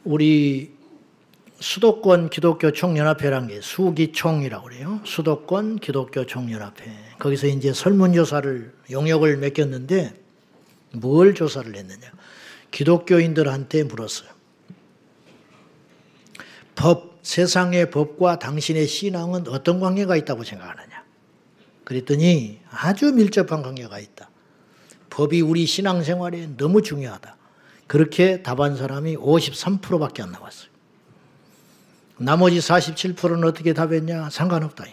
우리 수도권 기독교 총연합회라는 게 수기총이라고 그래요. 수도권 기독교 총연합회. 거기서 이제 설문조사를 용역을 맡겼는데 뭘 조사를 했느냐. 기독교인들한테 물었어요. 세상의 법과 당신의 신앙은 어떤 관계가 있다고 생각하느냐. 그랬더니 아주 밀접한 관계가 있다. 법이 우리 신앙생활에 너무 중요하다. 그렇게 답한 사람이 53%밖에 안 나왔어요. 나머지 47%는 어떻게 답했냐? 상관없다.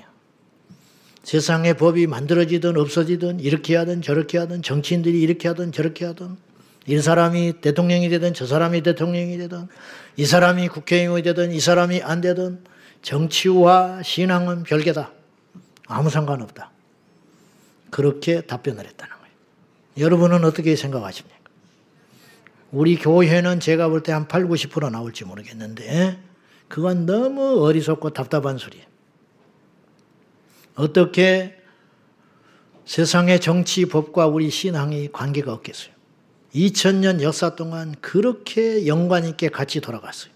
세상에 법이 만들어지든 없어지든 이렇게 하든 저렇게 하든 정치인들이 이렇게 하든 저렇게 하든 이 사람이 대통령이 되든 저 사람이 대통령이 되든 이 사람이 국회의원이 되든 이 사람이 안 되든 정치와 신앙은 별개다. 아무 상관없다. 그렇게 답변을 했다는 거예요. 여러분은 어떻게 생각하십니까? 우리 교회는 제가 볼 때 한 8, 90% 나올지 모르겠는데 그건 너무 어리석고 답답한 소리예요. 어떻게 세상의 정치, 법과 우리 신앙이 관계가 없겠어요? 2000년 역사 동안 그렇게 연관 있게 같이 돌아갔어요.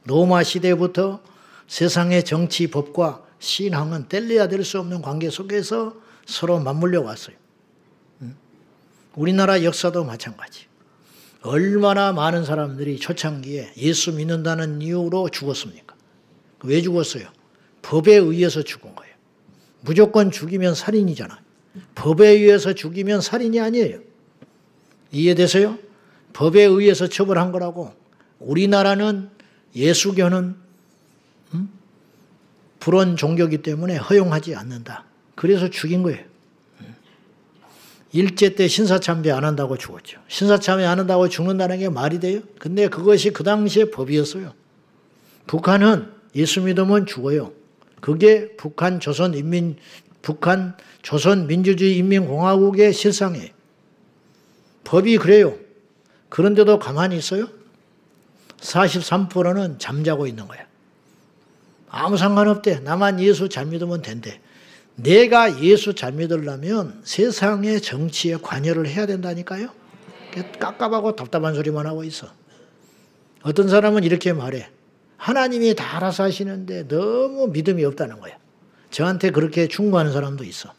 로마 시대부터 세상의 정치, 법과 신앙은 뗄래야 될 수 없는 관계 속에서 서로 맞물려 왔어요. 우리나라 역사도 마찬가지. 얼마나 많은 사람들이 초창기에 예수 믿는다는 이유로 죽었습니까? 왜 죽었어요? 법에 의해서 죽은 거예요. 무조건 죽이면 살인이잖아요. 법에 의해서 죽이면 살인이 아니에요. 이해되세요? 법에 의해서 처벌한 거라고. 우리나라는 예수교는 불온 종교이기 때문에 허용하지 않는다. 그래서 죽인 거예요. 일제 때 신사참배 안 한다고 죽었죠. 신사참배 안 한다고 죽는다는 게 말이 돼요? 근데 그것이 그 당시에 법이었어요. 북한은 예수 믿으면 죽어요. 그게 북한 조선민주주의 인민공화국의 실상이에요. 법이 그래요. 그런데도 가만히 있어요? 43%는 잠자고 있는 거야. 아무 상관없대. 나만 예수 잘 믿으면 된대. 내가 예수 잘 믿으려면 세상의 정치에 관여를 해야 된다니까요. 깝깝하고 답답한 소리만 하고 있어. 어떤 사람은 이렇게 말해. 하나님이 다 알아서 하시는데 너무 믿음이 없다는 거야. 저한테 그렇게 충고하는 사람도 있어.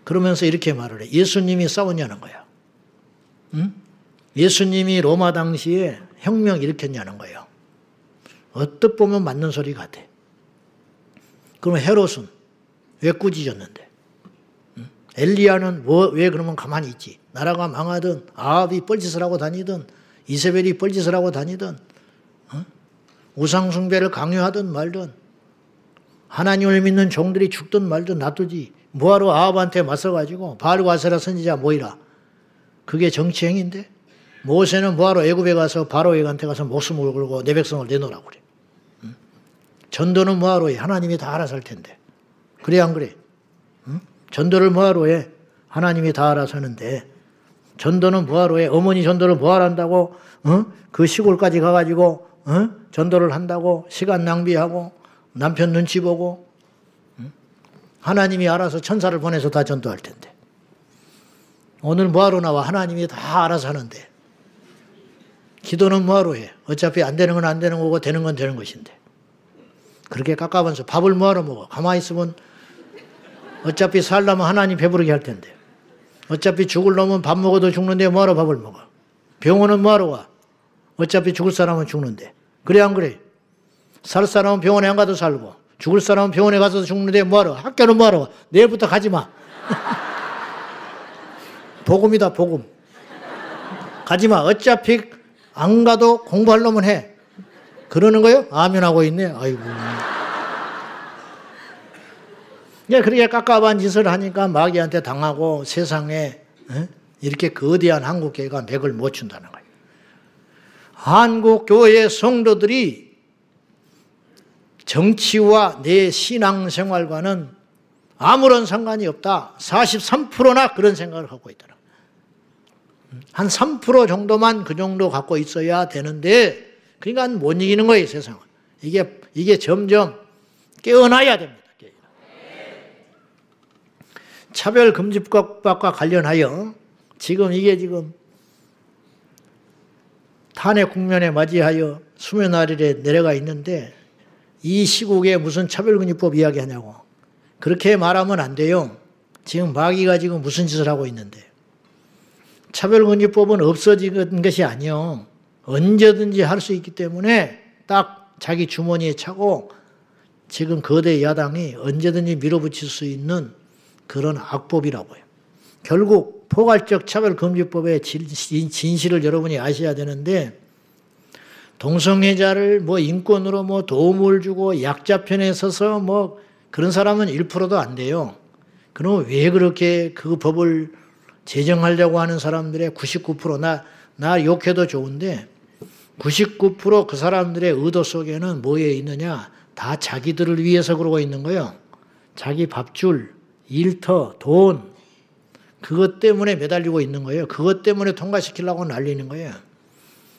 그러면서 이렇게 말을 해. 예수님이 싸웠냐는 거야. 응? 예수님이 로마 당시에 혁명 일으켰냐는 거예요. 어떻게 보면 맞는 소리 같아. 그러면 헤롯은 왜 꾸짖었는데? 응? 엘리야는 왜 그러면 가만히 있지? 나라가 망하든 아합이 뻘짓을 하고 다니든 이세벨이 뻘짓을 하고 다니든 우상숭배를 강요하든 말든 하나님을 믿는 종들이 죽든 말든 놔두지. 뭐하러 아합한테 맞서가지고 바알과 아세라 선지자 모이라. 그게 정치행위인데 모세는 뭐하러 애굽에 가서 바로에한테 가서 목숨을 걸고 내 백성을 내놓으라고 그래. 전도는 뭐하러 해? 하나님이 다 알아서 할 텐데. 그래 안 그래? 전도를 뭐하러 해? 하나님이 다 알아서 하는데 전도는 뭐하러 해? 어머니 전도를 뭐하러 한다고 그 시골까지 가가지고 전도를 한다고 시간 낭비하고 남편 눈치 보고 하나님이 알아서 천사를 보내서 다 전도할 텐데 오늘 뭐하러 나와? 하나님이 다 알아서 하는데 기도는 뭐하러 해? 어차피 안 되는 건 안 되는 거고 되는 건 되는 것인데 그렇게 깝깝하면서 밥을 뭐하러 먹어? 가만히 있으면 어차피 살려면 하나님 배부르게 할 텐데 어차피 죽을 놈은 밥 먹어도 죽는데 뭐하러 밥을 먹어? 병원은 뭐하러 와? 어차피 죽을 사람은 죽는데 그래 안 그래? 살 사람은 병원에 안 가도 살고 죽을 사람은 병원에 가서 죽는데 뭐하러? 학교는 뭐하러? 내일부터 가지 마. 복음이다 복음. 가지 마. 어차피 안 가도 공부할 놈은 해. 그러는 거요? 아멘 하고 있네. 아이고. 그렇게 깝깝한 짓을 하니까 마귀한테 당하고 세상에 이렇게 거대한 한국교회가 맥을 못 춘다는 거예요. 한국교회 성도들이 정치와 내 신앙생활과는 아무런 상관이 없다. 43%나 그런 생각을 하고 있더라. 한 3% 정도만 그 정도 갖고 있어야 되는데 그러니까 못 이기는 거예요, 세상은. 이게 점점 깨어나야 됩니다. 차별금지법과 관련하여 지금 이게 지금 탄핵 국면에 맞이하여 수면 아래에 내려가 있는데 이 시국에 무슨 차별금지법 이야기하냐고. 그렇게 말하면 안 돼요. 지금 마귀가 지금 무슨 짓을 하고 있는데. 차별금지법은 없어진 것이 아니요. 언제든지 할 수 있기 때문에 딱 자기 주머니에 차고 지금 거대 야당이 언제든지 밀어붙일 수 있는 그런 악법이라고요. 결국 포괄적 차별금지법의 진실을 여러분이 아셔야 되는데 동성애자를 뭐 인권으로 뭐 도움을 주고 약자 편에 서서 뭐 그런 사람은 1%도 안 돼요. 그럼 왜 그렇게 그 법을 제정하려고 하는 사람들의 99% 나 욕해도 좋은데 99% 그 사람들의 의도 속에는 뭐에 있느냐? 다 자기들을 위해서 그러고 있는 거예요. 자기 밥줄, 일터, 돈 그것 때문에 매달리고 있는 거예요. 그것 때문에 통과시키려고 날리는 거예요.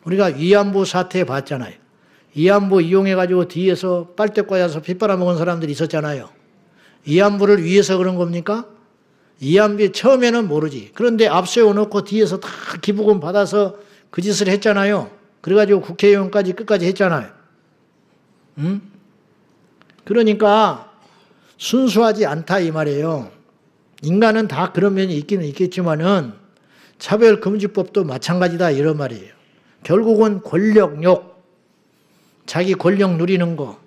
우리가 위안부 사태 봤잖아요. 위안부 이용해가지고 뒤에서 빨대 꽂아서 피 빨아먹은 사람들이 있었잖아요. 위안부를 위해서 그런 겁니까? 위안부 처음에는 모르지. 그런데 앞세워 놓고 뒤에서 다 기부금 받아서 그 짓을 했잖아요. 그래가지고 국회의원까지 끝까지 했잖아요. 응? 그러니까 순수하지 않다 이 말이에요. 인간은 다 그런 면이 있기는 있겠지만은 차별금지법도 마찬가지다 이런 말이에요. 결국은 권력욕, 자기 권력 누리는 거,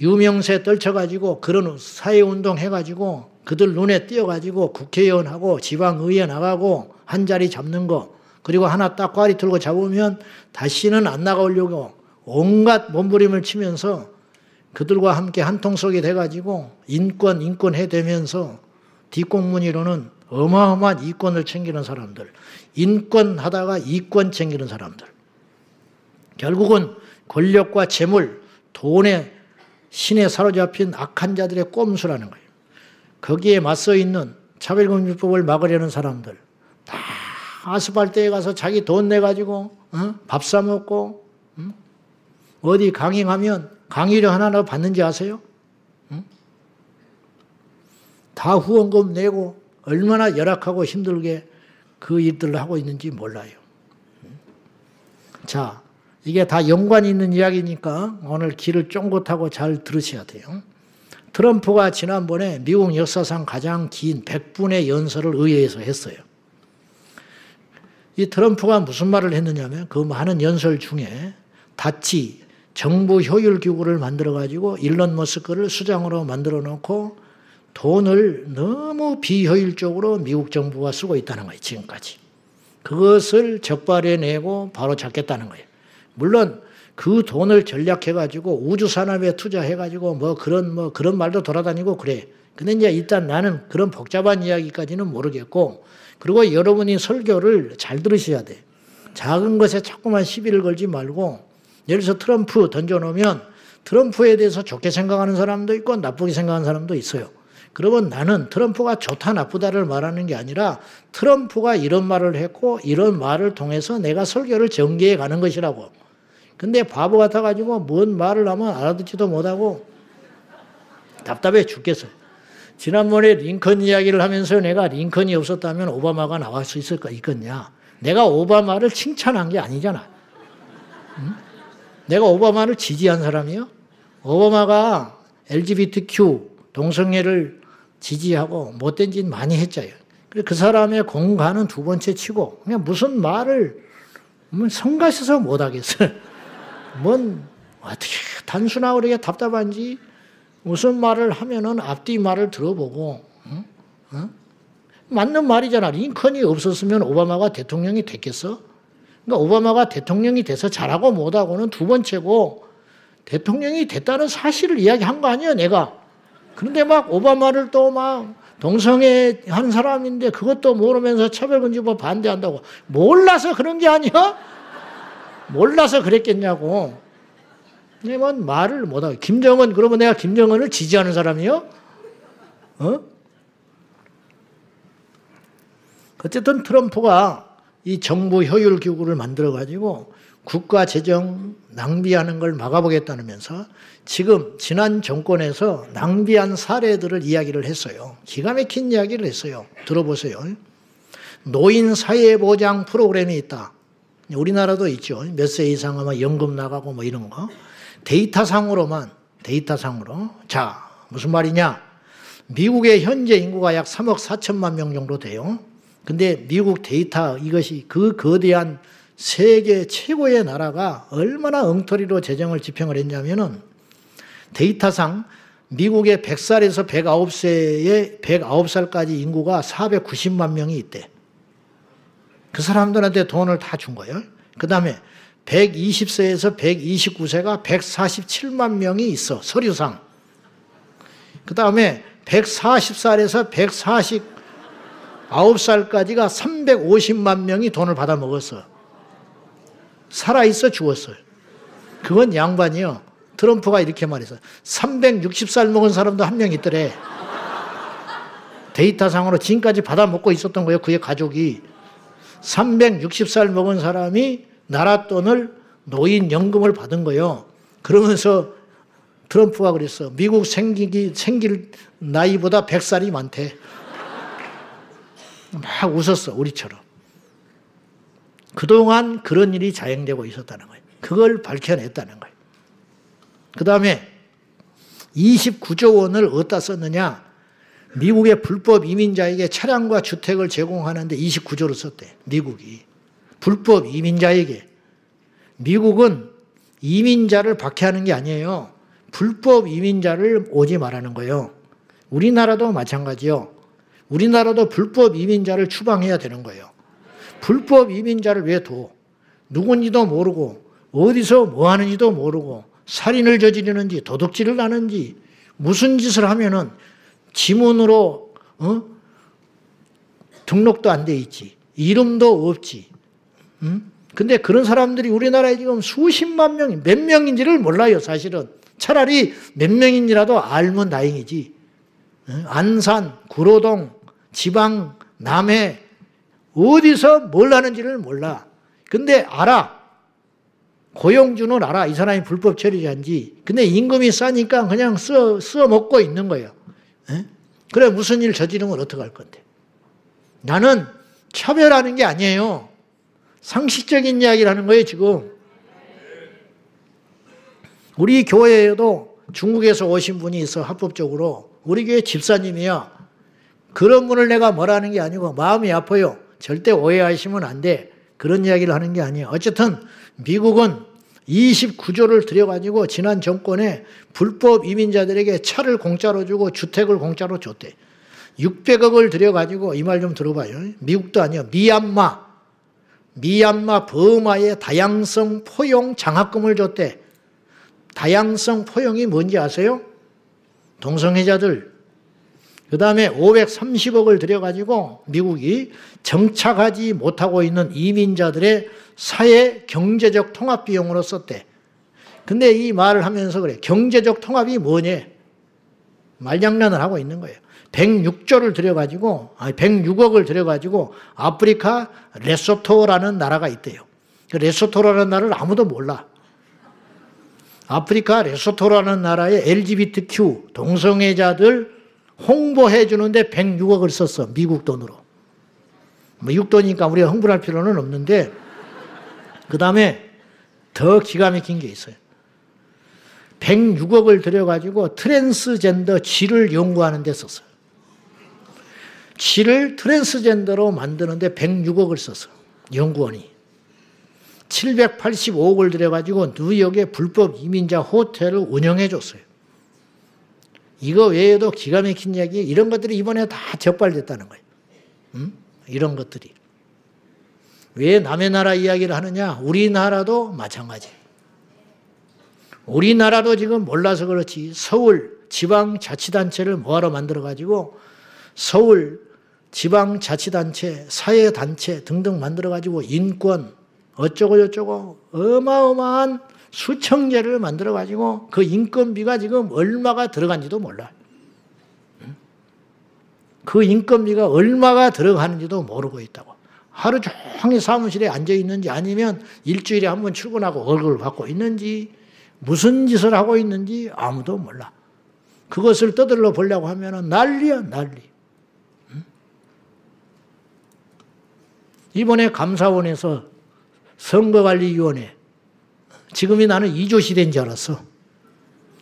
유명세 떨쳐가지고 그런 사회운동 해가지고 그들 눈에 띄어가지고 국회의원하고 지방의회 나가고 한 자리 잡는 거, 그리고 하나 딱 꽈리 틀고 잡으면 다시는 안 나가려고 온갖 몸부림을 치면서 그들과 함께 한통속이 돼가지고 인권 해대면서 뒷공무니로는 어마어마한 이권을 챙기는 사람들, 인권 하다가 이권 챙기는 사람들. 결국은 권력과 재물, 돈의 신에 사로잡힌 악한 자들의 꼼수라는 거예요. 거기에 맞서 있는 차별금지법을 막으려는 사람들 다 아스팔트에 가서 자기 돈 내가지고 밥 사 먹고 어디 강의하면 강의료 하나 받는지 아세요? 다 후원금 내고 얼마나 열악하고 힘들게 그 일들을 하고 있는지 몰라요. 자, 이게 다 연관이 있는 이야기니까 오늘 귀를 쫑긋하고 잘 들으셔야 돼요. 트럼프가 지난번에 미국 역사상 가장 긴 100분의 연설을 의회에서 했어요. 이 트럼프가 무슨 말을 했느냐면 그 많은 연설 중에 다치 정부 효율 기구를 만들어가지고 일론 머스크를 수장으로 만들어 놓고 돈을 너무 비효율적으로 미국 정부가 쓰고 있다는 거예요. 지금까지. 그것을 적발해내고 바로 잡겠다는 거예요. 물론 그 돈을 전략해가지고 우주산업에 투자해가지고 뭐 그런 말도 돌아다니고 그래. 근데 이제 일단 나는 그런 복잡한 이야기까지는 모르겠고, 그리고 여러분이 설교를 잘 들으셔야 돼. 작은 것에 자꾸만 시비를 걸지 말고, 예를 들어서 트럼프 던져놓으면 트럼프에 대해서 좋게 생각하는 사람도 있고 나쁘게 생각하는 사람도 있어요. 그러면 나는 트럼프가 좋다 나쁘다를 말하는 게 아니라 트럼프가 이런 말을 했고 이런 말을 통해서 내가 설교를 전개해 가는 것이라고. 근데 바보 같아가지고 뭔 말을 하면 알아듣지도 못하고 답답해 죽겠어요. 지난번에 링컨 이야기를 하면서 내가 링컨이 없었다면 오바마가 나올 수 있겠냐. 내가 오바마를 칭찬한 게 아니잖아. 응? 내가 오바마를 지지한 사람이요? 오바마가 LGBTQ 동성애를 지지하고 못된 짓 많이 했잖아요. 그 사람의 공간은 두 번째 치고 그냥 무슨 말을 성가셔서 못하겠어요. 뭔 어떻게 단순하고 그렇게 답답한지 무슨 말을 하면은 앞뒤 말을 들어보고 맞는 말이잖아. 링컨이 없었으면 오바마가 대통령이 됐겠어? 그러니까 오바마가 대통령이 돼서 잘하고 못하고는 두 번째고 대통령이 됐다는 사실을 이야기한 거 아니야 내가. 그런데 막 오바마를 또 막 동성애 한 사람인데 그것도 모르면서 차별금지법 반대한다고. 몰라서 그런 게 아니야? 몰라서 그랬겠냐고. 근데 뭐 말을 못하고. 김정은, 그러면 내가 김정은을 지지하는 사람이요? 어쨌든 트럼프가 이 정부 효율 기구를 만들어가지고 국가 재정 낭비하는 걸 막아보겠다면서 지금 지난 정권에서 낭비한 사례들을 이야기를 했어요. 기가 막힌 이야기를 했어요. 들어보세요. 노인 사회보장 프로그램이 있다. 우리나라도 있죠. 몇 세 이상 하면 연금 나가고 뭐 이런 거. 데이터상으로만, 데이터상으로. 자, 무슨 말이냐. 미국의 현재 인구가 약 3억 4천만 명 정도 돼요. 근데 미국 데이터 이것이 그 거대한 세계 최고의 나라가 얼마나 엉터리로 재정을 집행을 했냐면은 데이터상 미국의 100살에서 109세의 109살까지 인구가 490만 명이 있대. 그 사람들한테 돈을 다 준 거예요. 그 다음에 120세에서 129세가 147만 명이 있어. 서류상. 그 다음에 140살에서 149살까지가 350만 명이 돈을 받아 먹었어. 살아있어 죽었어요. 그건 양반이요. 트럼프가 이렇게 말했어. 360살 먹은 사람도 한 명 있더래. 데이터상으로 지금까지 받아 먹고 있었던 거예요. 그의 가족이. 360살 먹은 사람이 나라 돈을 노인연금을 받은 거예요. 그러면서 트럼프가 그랬어. 미국 생길 나이보다 100살이 많대. 막 웃었어. 우리처럼. 그동안 그런 일이 자행되고 있었다는 거예요. 그걸 밝혀냈다는 거예요. 그 다음에 29조 원을 어디다 썼느냐. 미국의 불법 이민자에게 차량과 주택을 제공하는데 29조를 썼대. 미국이. 불법 이민자에게. 미국은 이민자를 박해하는 게 아니에요. 불법 이민자를 오지 말라는 거예요. 우리나라도 마찬가지요. 우리나라도 불법 이민자를 추방해야 되는 거예요. 불법 이민자를 왜 둬? 누군지도 모르고 어디서 뭐 하는지도 모르고 살인을 저지르는지 도둑질을 하는지 무슨 짓을 하면은 지문으로 등록도 안 돼 있지. 이름도 없지. 근데 그런 사람들이 우리나라에 지금 수십만 명이 몇 명인지를 몰라요. 사실은. 차라리 몇 명인지라도 알면 다행이지. 안산, 구로동, 지방, 남해 어디서 뭘 하는지를 몰라. 근데 알아. 고용주는 알아. 이 사람이 불법 처리자인지. 근데 임금이 싸니까 그냥 써 먹고 있는 거예요. 그래 무슨 일 저지르면 어떡할 건데. 나는 차별하는 게 아니에요. 상식적인 이야기를 하는 거예요 지금. 우리 교회에도 중국에서 오신 분이 있어. 합법적으로. 우리 교회 집사님이야. 그런 분을 내가 뭐라는 게 아니고 마음이 아파요. 절대 오해하시면 안 돼. 그런 이야기를 하는 게 아니에요. 어쨌든 미국은 29조를 들여가지고 지난 정권에 불법 이민자들에게 차를 공짜로 주고 주택을 공짜로 줬대. 600억을 들여가지고 이 말 좀 들어봐요. 미국도 아니요. 미얀마 버마에 다양성 포용 장학금을 줬대. 다양성 포용이 뭔지 아세요? 동성애자들. 그 다음에 530억을 들여가지고 미국이 정착하지 못하고 있는 이민자들의 사회 경제적 통합 비용으로 썼대. 근데 이 말을 하면서 그래. 경제적 통합이 뭐냐? 말장난을 하고 있는 거예요. 106조를 들여가지고, 106억을 들여가지고 아프리카 레소토라는 나라가 있대요. 그 레소토라는 나라를 아무도 몰라. 아프리카 레소토라는 나라의 LGBTQ 동성애자들 홍보해 주는데 106억을 썼어. 미국 돈으로. 뭐 육돈이니까 우리가 흥분할 필요는 없는데 그 다음에 더 기가 막힌 게 있어요. 106억을 들여가지고 트랜스젠더 쥐를 연구하는 데 썼어요. 쥐를 트랜스젠더로 만드는데 106억을 썼어. 연구원이. 785억을 들여가지고 뉴욕에 불법 이민자 호텔을 운영해 줬어요. 이거 외에도 기가 막힌 이야기, 이런 것들이 이번에 다 적발됐다는 거예요. 이런 것들이. 왜 남의 나라 이야기를 하느냐? 우리나라도 마찬가지예요. 우리나라도 지금 몰라서 그렇지 서울 지방자치단체를 뭐하러 만들어가지고 서울 지방자치단체, 사회단체 등등 만들어가지고 인권 어쩌고 저쩌고 어마어마한 수천 개를 만들어가지고 그 인건비가 지금 얼마가 들어간지도 몰라. 그 인건비가 얼마가 들어가는지도 모르고 있다고. 하루 종일 사무실에 앉아있는지 아니면 일주일에 한 번 출근하고 월급을 받고 있는지 무슨 짓을 하고 있는지 아무도 몰라. 그것을 떠들러 보려고 하면 난리야 난리. 이번에 감사원에서 선거관리위원회. 지금이 나는 2조 시대인 줄 알았어.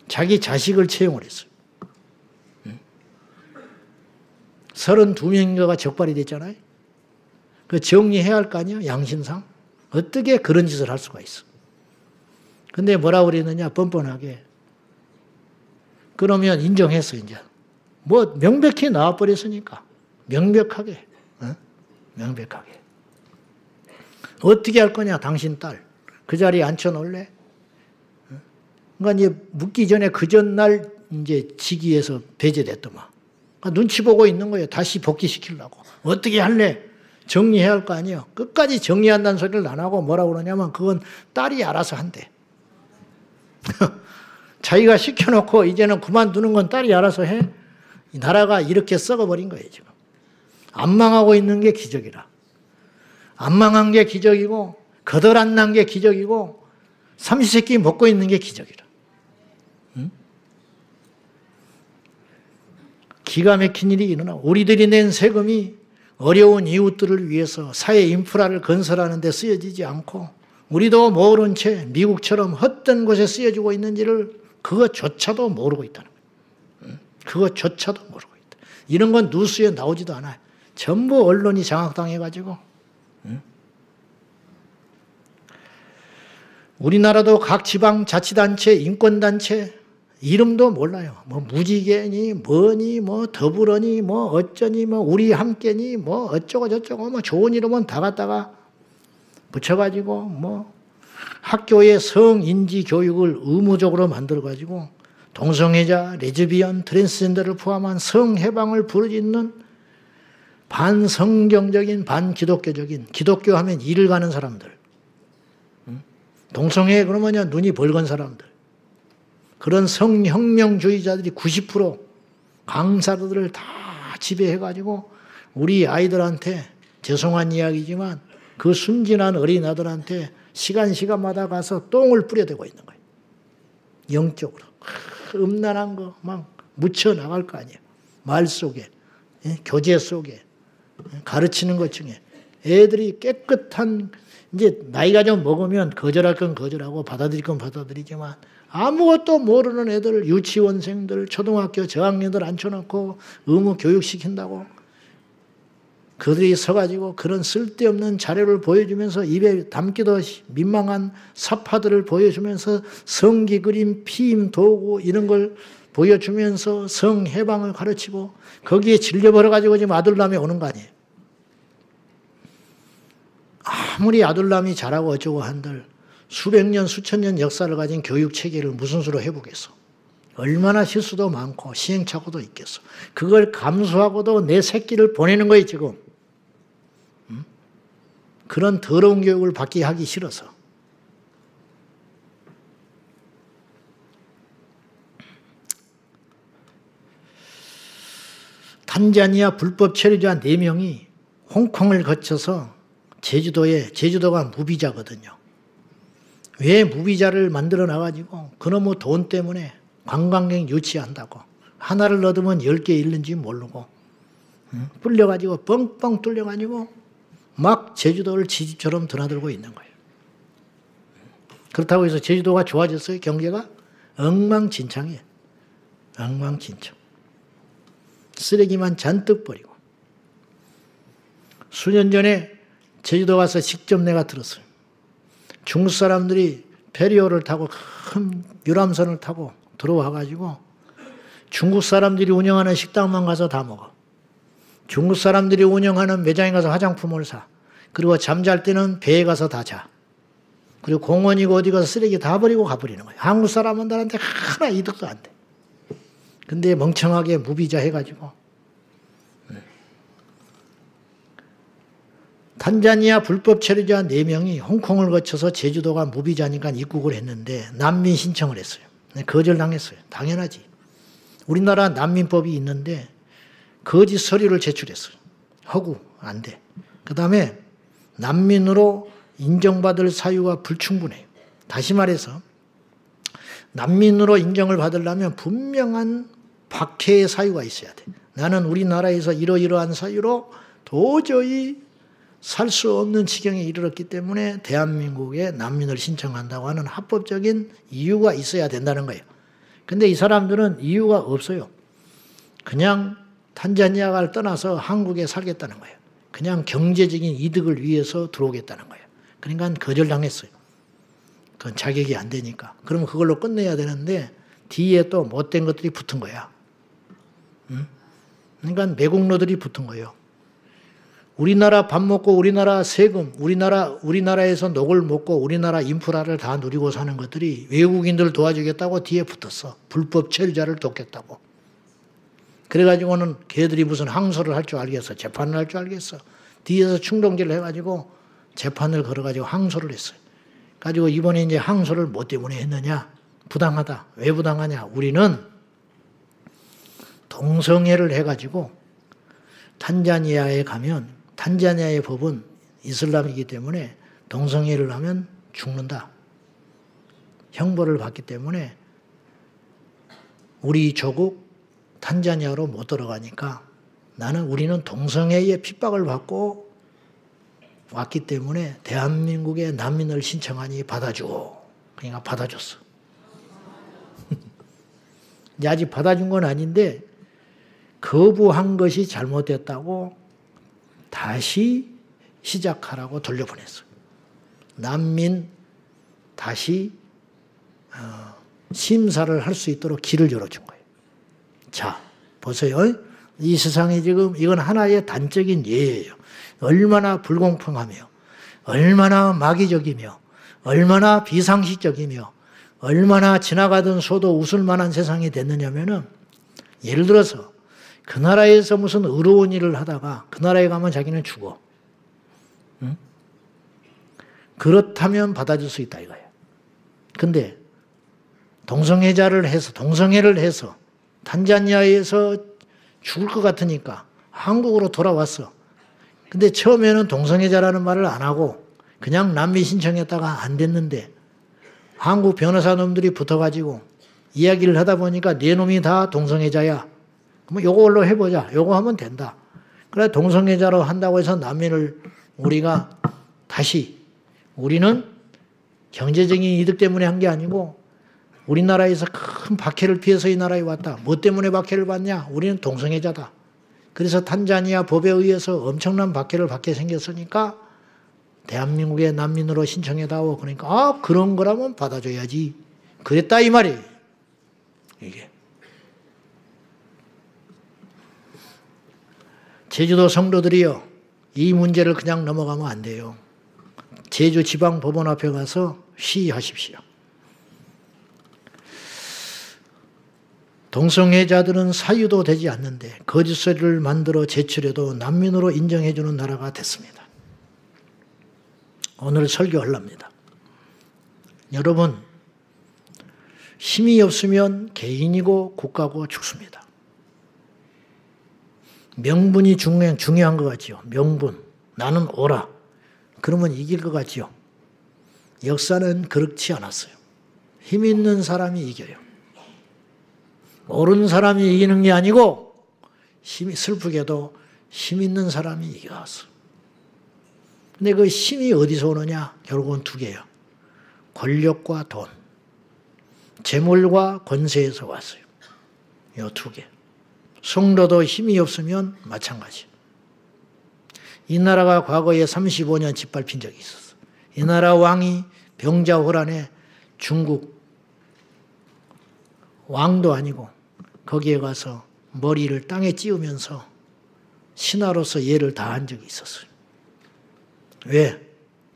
자기 자식을 채용을 했어요. 32명인가가 적발이 됐잖아요. 그 정리해야 할 거 아니에요, 양심상. 어떻게 그런 짓을 할 수가 있어. 근데 뭐라고 그랬느냐, 뻔뻔하게. 그러면 인정했어, 이제. 뭐 명백히 나와버렸으니까. 명백하게. 명백하게. 어떻게 할 거냐, 당신 딸. 그 자리에 앉혀놓을래? 그러니까 이제 묻기 전에 그 전날 이제 직위에서 배제됐더만. 그러니까 눈치 보고 있는 거예요. 다시 복귀시키려고. 어떻게 할래? 정리해야 할 거 아니에요. 끝까지 정리한다는 소리를 안 하고 뭐라고 그러냐면 그건 딸이 알아서 한대. 자기가 시켜놓고 이제는 그만두는 건 딸이 알아서 해. 이 나라가 이렇게 썩어버린 거예요, 지금. 안 망하고 있는 게 기적이라. 안 망한 게 기적이고, 거덜 안 난 게 기적이고, 삼시세끼 먹고 있는 게 기적이라. 응? 기가 막힌 일이 일어나. 우리들이 낸 세금이 어려운 이웃들을 위해서 사회 인프라를 건설하는 데 쓰여지지 않고, 우리도 모른 채 미국처럼 헛된 곳에 쓰여지고 있는지를 그것조차도 모르고 있다는 거예요. 그것조차도 모르고 있다. 이런 건 뉴스에 나오지도 않아요. 전부 언론이 장악당해가지고. 우리나라도 각 지방자치단체, 인권단체 이름도 몰라요. 뭐 무지개니 뭐니 뭐 더불어니 뭐 어쩌니 뭐 우리 함께니 뭐 어쩌고 저쩌고 뭐 좋은 이름은 다 갖다가 붙여가지고 뭐 학교의 성인지 교육을 의무적으로 만들어가지고 동성애자, 레즈비언, 트랜스젠더를 포함한 성해방을 부르짖는 반성경적인 반기독교적인, 기독교 하면 이를 가는 사람들, 동성애 그러면 눈이 벌건 사람들, 그런 성혁명주의자들이 90% 강사들을 다 지배해가지고 우리 아이들한테 죄송한 이야기지만 그 순진한 어린아들한테 시간마다 가서 똥을 뿌려대고 있는 거예요. 영적으로. 음란한 거 막 묻혀 나갈 거 아니에요. 말 속에, 교재 속에, 가르치는 것 중에. 애들이 깨끗한, 이제 나이가 좀 먹으면 거절할 건 거절하고 받아들일 건 받아들이지만 아무것도 모르는 애들, 유치원생들, 초등학교 저학년들 앉혀놓고 의무 교육시킨다고 그들이 서가지고 그런 쓸데없는 자료를 보여주면서 입에 담기도 민망한 사파들을 보여주면서 성기 그림, 피임 도구 이런 걸 보여주면서 성해방을 가르치고 거기에 질려버려가지고 지금 아들남이 오는 거 아니에요. 아무리 아들남이 잘하고 어쩌고 한들 수백 년, 수천 년 역사를 가진 교육 체계를 무슨 수로 해보겠어. 얼마나 실수도 많고 시행착오도 있겠어. 그걸 감수하고도 내 새끼를 보내는 거예요, 지금. 그런 더러운 교육을 받게 하기 싫어서. 탄자니아 불법 체류자 4명이 홍콩을 거쳐서 제주도가 무비자거든요. 왜 무비자를 만들어 놔가지고 그놈의 돈 때문에 관광객 유치한다고. 하나를 얻으면 10개 잃는지 모르고 뿔려가지고 뻥뻥 뚫려가지고 막 제주도를 지집처럼 드나들고 있는 거예요. 그렇다고 해서 제주도가 좋아졌어요? 경제가? 엉망진창이에요. 엉망진창. 쓰레기만 잔뜩 버리고. 수년 전에 제주도 가서 직접 내가 들었어요. 중국 사람들이 페리오를 타고 큰 유람선을 타고 들어와가지고 중국 사람들이 운영하는 식당만 가서 다 먹어. 중국 사람들이 운영하는 매장에 가서 화장품을 사. 그리고 잠잘 때는 배에 가서 다 자. 그리고 공원이고 어디 가서 쓰레기 다 버리고 가버리는 거예요. 한국 사람들한테 하나 이득도 안 돼. 근데 멍청하게 무비자 해가지고. 탄자니아 불법 체류자 4명이 홍콩을 거쳐서 제주도가 무비자니까 입국을 했는데 난민 신청을 했어요. 거절당했어요. 당연하지. 우리나라 난민법이 있는데 거짓 서류를 제출했어요. 허구, 안 돼. 그 다음에 난민으로 인정받을 사유가 불충분해요. 다시 말해서 난민으로 인정을 받으려면 분명한 박해의 사유가 있어야 돼. 나는 우리나라에서 이러이러한 사유로 도저히 살 수 없는 지경에 이르렀기 때문에 대한민국에 난민을 신청한다고 하는 합법적인 이유가 있어야 된다는 거예요. 근데 이 사람들은 이유가 없어요. 그냥 탄자니아를 떠나서 한국에 살겠다는 거예요. 그냥 경제적인 이득을 위해서 들어오겠다는 거예요. 그러니까 거절당했어요. 그건 자격이 안 되니까. 그러면 그걸로 끝내야 되는데 뒤에 또 못된 것들이 붙은 거야. 그러니까 매국노들이 붙은 거예요. 우리나라 밥 먹고 우리나라 세금, 우리나라에서 녹을 먹고 우리나라 인프라를 다 누리고 사는 것들이 외국인들 도와주겠다고 뒤에 붙었어. 불법 체류자를 돕겠다고. 그래가지고는 걔들이 무슨 항소를 할 줄 알겠어. 재판을 할 줄 알겠어. 뒤에서 충동질을 해가지고 재판을 걸어가지고 항소를 했어요. 가지고 이번에 이제 항소를 뭐 때문에 했느냐? 부당하다. 왜 부당하냐? 우리는 동성애를 해가지고 탄자니아에 가면 탄자니아의 법은 이슬람이기 때문에 동성애를 하면 죽는다. 형벌을 받기 때문에 우리 조국 탄자니아로 못 들어가니까 우리는 동성애의 핍박을 받고 왔기 때문에 대한민국에 난민을 신청하니 받아줘. 그러니까 받아줬어. 이제 아직 받아준 건 아닌데 거부한 것이 잘못됐다고 다시 시작하라고 돌려보냈어요. 난민 다시 심사를 할 수 있도록 길을 열어준 거예요. 자, 보세요. 이 세상에 지금 이건 하나의 단적인 예예요. 얼마나 불공평하며 얼마나 마귀적이며 얼마나 비상식적이며 얼마나 지나가던 소도 웃을 만한 세상이 됐느냐면은 예를 들어서 그 나라에서 무슨 의로운 일을 하다가 그 나라에 가면 자기는 죽어. 응? 그렇다면 받아줄 수 있다 이거예요. 근데 동성애를 해서 탄자니아에서 죽을 것 같으니까 한국으로 돌아왔어. 근데 처음에는 동성애자라는 말을 안 하고 그냥 난민 신청했다가 안 됐는데 한국 변호사 놈들이 붙어가지고 이야기를 하다 보니까 네 놈이 다 동성애자야. 그럼 요걸로 해보자. 요거 하면 된다. 그래 동성애자로 한다고 해서 난민을 우리가 다시 우리는 경제적인 이득 때문에 한 게 아니고 우리나라에서 큰 박해를 피해서 이 나라에 왔다. 뭐 때문에 박해를 받냐? 우리는 동성애자다. 그래서 탄자니아 법에 의해서 엄청난 박해를 받게 생겼으니까 대한민국의 난민으로 신청해다오. 그러니까 그런 거라면 받아줘야지. 그랬다 이 말이에요. 이게. 제주도 성도들이요. 이 문제를 그냥 넘어가면 안 돼요. 제주지방법원 앞에 가서 시위하십시오. 동성애자들은 사유도 되지 않는데 거짓소리를 만들어 제출해도 난민으로 인정해주는 나라가 됐습니다. 오늘 설교하렵니다. 여러분, 힘이 없으면 개인이고 국가고 죽습니다. 명분이 중요한 것 같지요. 명분. 나는 옳아. 그러면 이길 것 같지요. 역사는 그렇지 않았어요. 힘 있는 사람이 이겨요. 옳은 사람이 이기는 게 아니고 슬프게도 힘 있는 사람이 이겨왔어. 근데 그 힘이 어디서 오느냐? 결국은 두 개예요. 권력과 돈. 재물과 권세에서 왔어요. 이 두 개. 성도도 힘이 없으면 마찬가지. 이 나라가 과거에 35년 짓밟힌 적이 있었어. 이 나라 왕이 병자호란에 중국 왕도 아니고 거기에 가서 머리를 땅에 찧으면서 신하로서 예를 다한 적이 있었어요. 왜?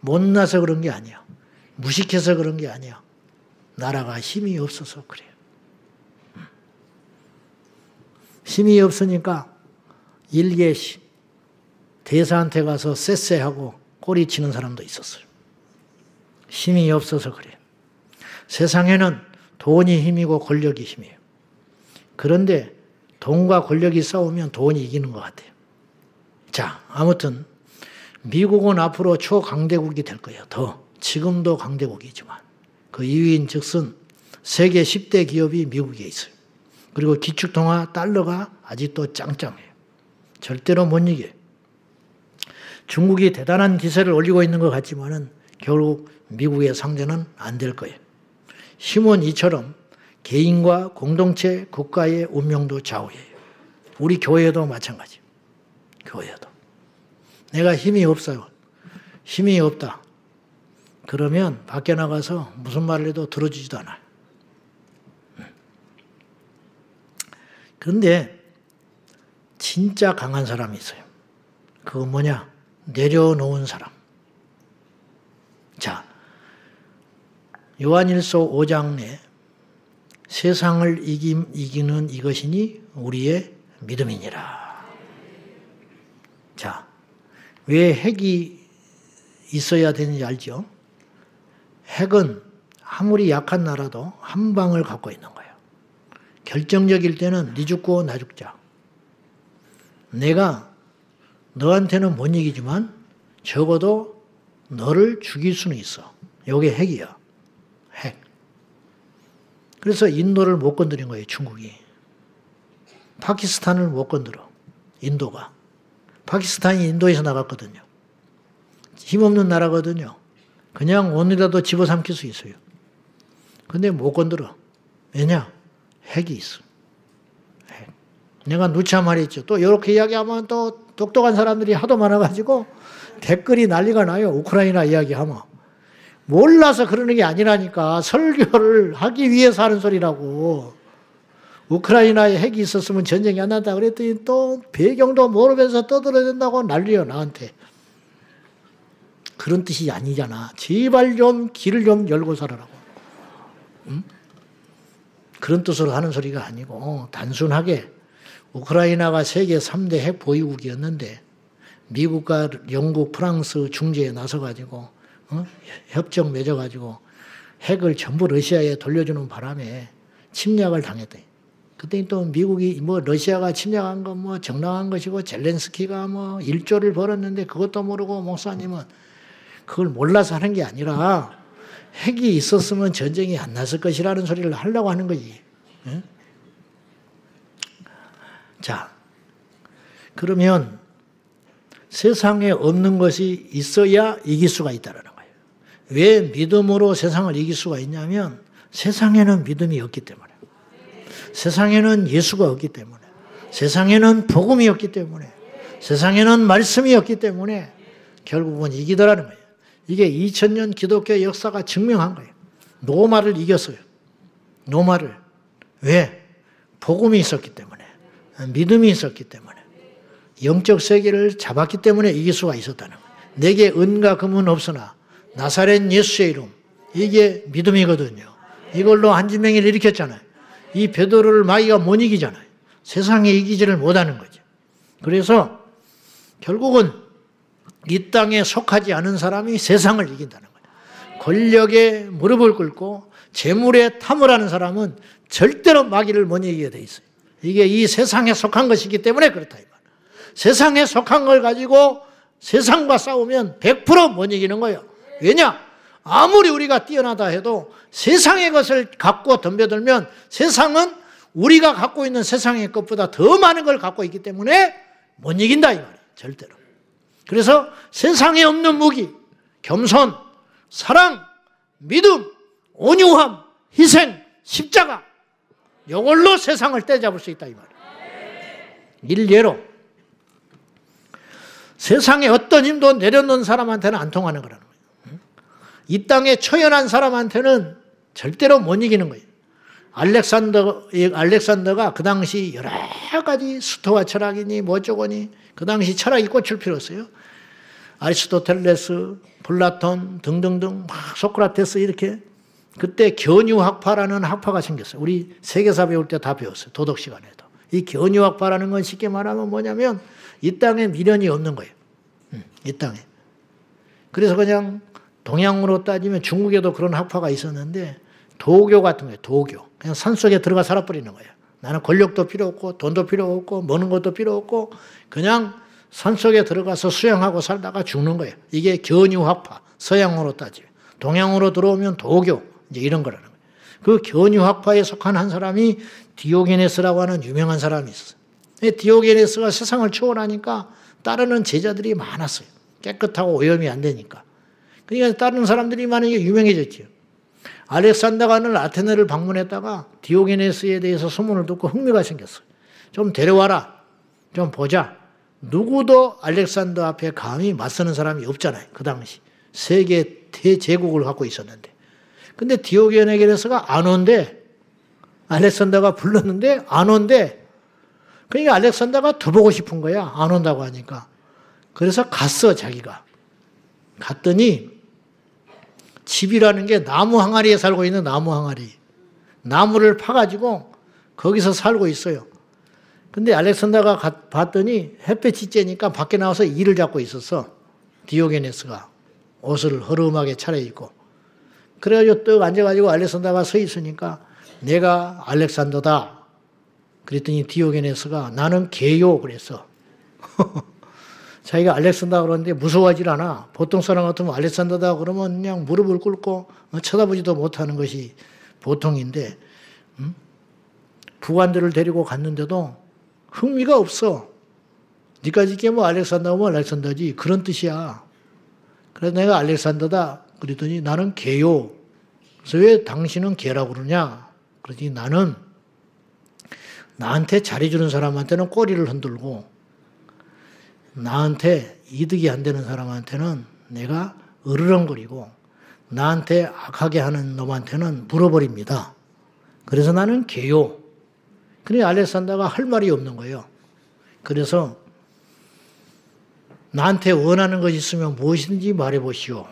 못나서 그런 게 아니야. 무식해서 그런 게 아니야. 나라가 힘이 없어서 그래요. 힘이 없으니까 일개시 대사한테 가서 쎄쎄하고 꼬리치는 사람도 있었어요. 힘이 없어서 그래요. 세상에는 돈이 힘이고 권력이 힘이에요. 그런데 돈과 권력이 싸우면 돈이 이기는 것 같아요. 자, 아무튼 미국은 앞으로 초강대국이 될 거예요. 지금도 강대국이지만 그 이유인 즉슨 세계 10대 기업이 미국에 있어요. 그리고 기축통화 달러가 아직도 짱짱해요. 절대로 못 이겨요. 중국이 대단한 기세를 올리고 있는 것 같지만은 결국 미국의 상대는 안 될 거예요. 힘은 이처럼 개인과 공동체, 국가의 운명도 좌우해요. 우리 교회도 마찬가지. 교회도. 내가 힘이 없어요. 힘이 없다. 그러면 밖에 나가서 무슨 말을 해도 들어주지도 않아요. 그런데 진짜 강한 사람이 있어요. 그건 뭐냐? 내려놓은 사람. 자, 요한일서 5장에 세상을 이기는 이것이니 우리의 믿음이니라. 자, 왜 핵이 있어야 되는지 알죠? 핵은 아무리 약한 나라도 한 방을 갖고 있는 거예요. 결정적일 때는 네 죽고 나 죽자. 내가 너한테는 못 이기지만 적어도 너를 죽일 수는 있어. 이게 핵이야. 핵. 그래서 인도를 못 건드린 거예요, 중국이. 파키스탄을 못 건드려, 인도가. 파키스탄이 인도에서 나갔거든요. 힘없는 나라거든요. 그냥 오늘이라도 집어삼킬 수 있어요. 근데 못 건드려. 왜냐? 핵이 있어. 핵. 내가 누차 말했죠. 또 이렇게 이야기하면 또 똑똑한 사람들이 하도 많아가지고 댓글이 난리가 나요. 우크라이나 이야기하면. 몰라서 그러는 게 아니라니까. 설교를 하기 위해서 하는 소리라고. 우크라이나에 핵이 있었으면 전쟁이 안 난다 그랬더니 또 배경도 모르면서 떠들어댄다고 난리요, 나한테. 그런 뜻이 아니잖아. 제발 좀 길을 좀 열고 살아라고. 응? 그런 뜻으로 하는 소리가 아니고 단순하게 우크라이나가 세계 3대 핵 보유국이었는데 미국과 영국, 프랑스 중재에 나서가지고 협정 맺어가지고 핵을 전부 러시아에 돌려주는 바람에 침략을 당했대. 그때 또 미국이 뭐 러시아가 침략한 건 뭐 정당한 것이고 젤렌스키가 뭐 1조를 벌었는데 그것도 모르고 목사님은 그걸 몰라서 하는 게 아니라 핵이 있었으면 전쟁이 안 났을 것이라는 소리를 하려고 하는 거지. 응? 자, 그러면 세상에 없는 것이 있어야 이길 수가 있다는 거예요. 왜 믿음으로 세상을 이길 수가 있냐면 세상에는 믿음이 없기 때문에. 세상에는 예수가 없기 때문에. 세상에는 복음이 없기 때문에. 세상에는 말씀이 없기 때문에 결국은 이기더라는 거예요. 이게 2000년 기독교 역사가 증명한 거예요. 노마를 이겼어요. 노마를. 왜? 복음이 있었기 때문에. 믿음이 있었기 때문에. 영적 세계를 잡았기 때문에 이길 수가 있었다는 거예요. 내게 은과 금은 없으나 나사렛 예수의 이름. 이게 믿음이거든요. 이걸로 한지명이를 일으켰잖아요. 이 베드로를 마귀가 못 이기잖아요. 세상에 이기지를 못하는 거죠. 그래서 결국은 이 땅에 속하지 않은 사람이 세상을 이긴다는 거예요. 권력에 무릎을 꿇고 재물에 탐을 하는 사람은 절대로 마귀를 못 이기게 돼 있어요. 이게 이 세상에 속한 것이기 때문에 그렇다 이 말이에요. 세상에 속한 걸 가지고 세상과 싸우면 100% 못 이기는 거예요. 왜냐? 아무리 우리가 뛰어나다 해도 세상의 것을 갖고 덤벼들면 세상은 우리가 갖고 있는 세상의 것보다 더 많은 걸 갖고 있기 때문에 못 이긴다 이 말이에요. 절대로. 그래서 세상에 없는 무기, 겸손, 사랑, 믿음, 온유함, 희생, 십자가 이걸로 세상을 때잡을 수 있다 이 말이에요. 일례로 세상에 어떤 힘도 내려놓은 사람한테는 안 통하는 거라는 거예요. 이 땅에 초연한 사람한테는 절대로 못 이기는 거예요. 알렉산더가 그 당시 여러 가지 스토아 철학이니 뭐저거니 그 당시 철학이 꽂힐 필요 없어요. 아리스토텔레스, 플라톤 등등등 막 소크라테스 이렇게 그때 견유학파라는 학파가 생겼어요. 우리 세계사 배울 때 다 배웠어요. 도덕 시간에도. 이 견유학파라는 건 쉽게 말하면 뭐냐면 이 땅에 미련이 없는 거예요. 이 땅에. 그래서 그냥 동양으로 따지면 중국에도 그런 학파가 있었는데 도교 같은 거예요. 도교. 그냥 산속에 들어가 살아버리는 거예요. 나는 권력도 필요 없고 돈도 필요 없고 먹는 것도 필요 없고 그냥 산속에 들어가서 수양하고 살다가 죽는 거예요. 이게 견유학파. 서양으로 따지면. 동양으로 들어오면 도교. 이제 이런 거라는 거예요. 그 견유학파에 속한 한 사람이 디오게네스라고 하는 유명한 사람이 있었어요. 디오게네스가 세상을 초월하니까 따르는 제자들이 많았어요. 깨끗하고 오염이 안 되니까. 그러니까 다른 사람들이 많은 게 유명해졌죠. 알렉산더가 오늘 아테네를 방문했다가 디오게네스에 대해서 소문을 듣고 흥미가 생겼어요. 좀 데려와라. 좀 보자. 누구도 알렉산더 앞에 감히 맞서는 사람이 없잖아요. 그 당시. 세계 대제국을 갖고 있었는데. 근데 디오게네스가 안 온대. 알렉산더가 불렀는데 안 온대. 그러니까 알렉산더가 더 보고 싶은 거야. 안 온다고 하니까. 그래서 갔어, 자기가. 갔더니 집이라는 게 나무 항아리에 살고 있는 나무 항아리. 나무를 파가지고 거기서 살고 있어요. 근데 알렉산더가 봤더니 햇볕이 쬐니까 밖에 나와서 이를 잡고 있었어. 디오게네스가. 옷을 허름하게 차려입고. 그래가지고 떡 앉아가지고 알렉산더가 서 있으니까 내가 알렉산더다. 그랬더니 디오게네스가 나는 개요. 그랬어. 자기가 알렉산더다 그러는데 무서워하질 않아. 보통 사람 같으면 알렉산더다 그러면 그냥 무릎을 꿇고 쳐다보지도 못하는 것이 보통인데 부관들을 데리고 갔는데도 흥미가 없어. 니까지 깨면 알렉산더면 알렉산더지. 그런 뜻이야. 그래서 내가 알렉산더다. 그랬더니 나는 개요. 그래서 왜 당신은 개라고 그러냐? 그랬더니 나는 나한테 잘해주는 사람한테는 꼬리를 흔들고 나한테 이득이 안 되는 사람한테는 내가 으르렁거리고 나한테 악하게 하는 놈한테는 물어버립니다. 그래서 나는 개요. 그러니 알렉산더가 할 말이 없는 거예요. 그래서 나한테 원하는 것이 있으면 무엇이든지 말해보시오.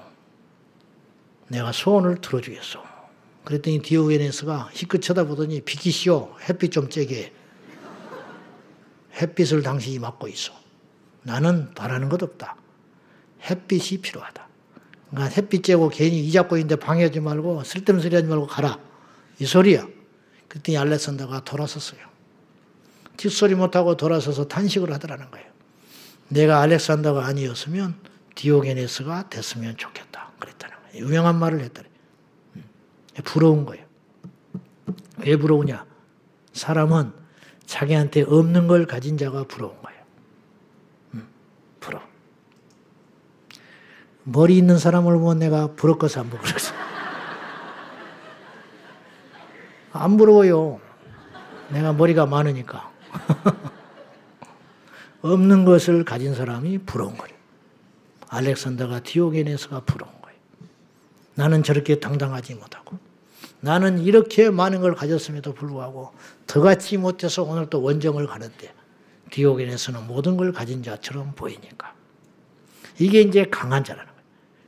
내가 소원을 들어주겠소. 그랬더니 디오게네스가 희끗 쳐다보더니 비키시오. 햇빛 좀 쬐게. 햇빛을 당신이 맡고 있어. 나는 바라는 것 없다. 햇빛이 필요하다. 그러니까 햇빛 쬐고 괜히 이 잡고 있는데 방해하지 말고 쓸데없는 소리 하지 말고 가라. 이 소리야. 그랬더니 알렉산더가 돌아섰어요. 뒷소리 못하고 돌아서서 탄식을 하더라는 거예요. 내가 알렉산더가 아니었으면 디오게네스가 됐으면 좋겠다. 그랬다는 거예요. 유명한 말을 했더래. 부러운 거예요. 왜 부러우냐? 사람은 자기한테 없는 걸 가진 자가 부러운 거예요. 부러워. 머리 있는 사람을 보면 내가 부럽고서 안 부러웠어. 안 부러워요. 내가 머리가 많으니까. 없는 것을 가진 사람이 부러운 거예요. 알렉산더가 디오게네스가 부러운 거예요. 나는 저렇게 당당하지 못하고 나는 이렇게 많은 걸 가졌음에도 불구하고 더 갖지 못해서 오늘 또 원정을 가는데 디오게네스는 모든 걸 가진 자처럼 보이니까. 이게 이제 강한 자라는 거예요.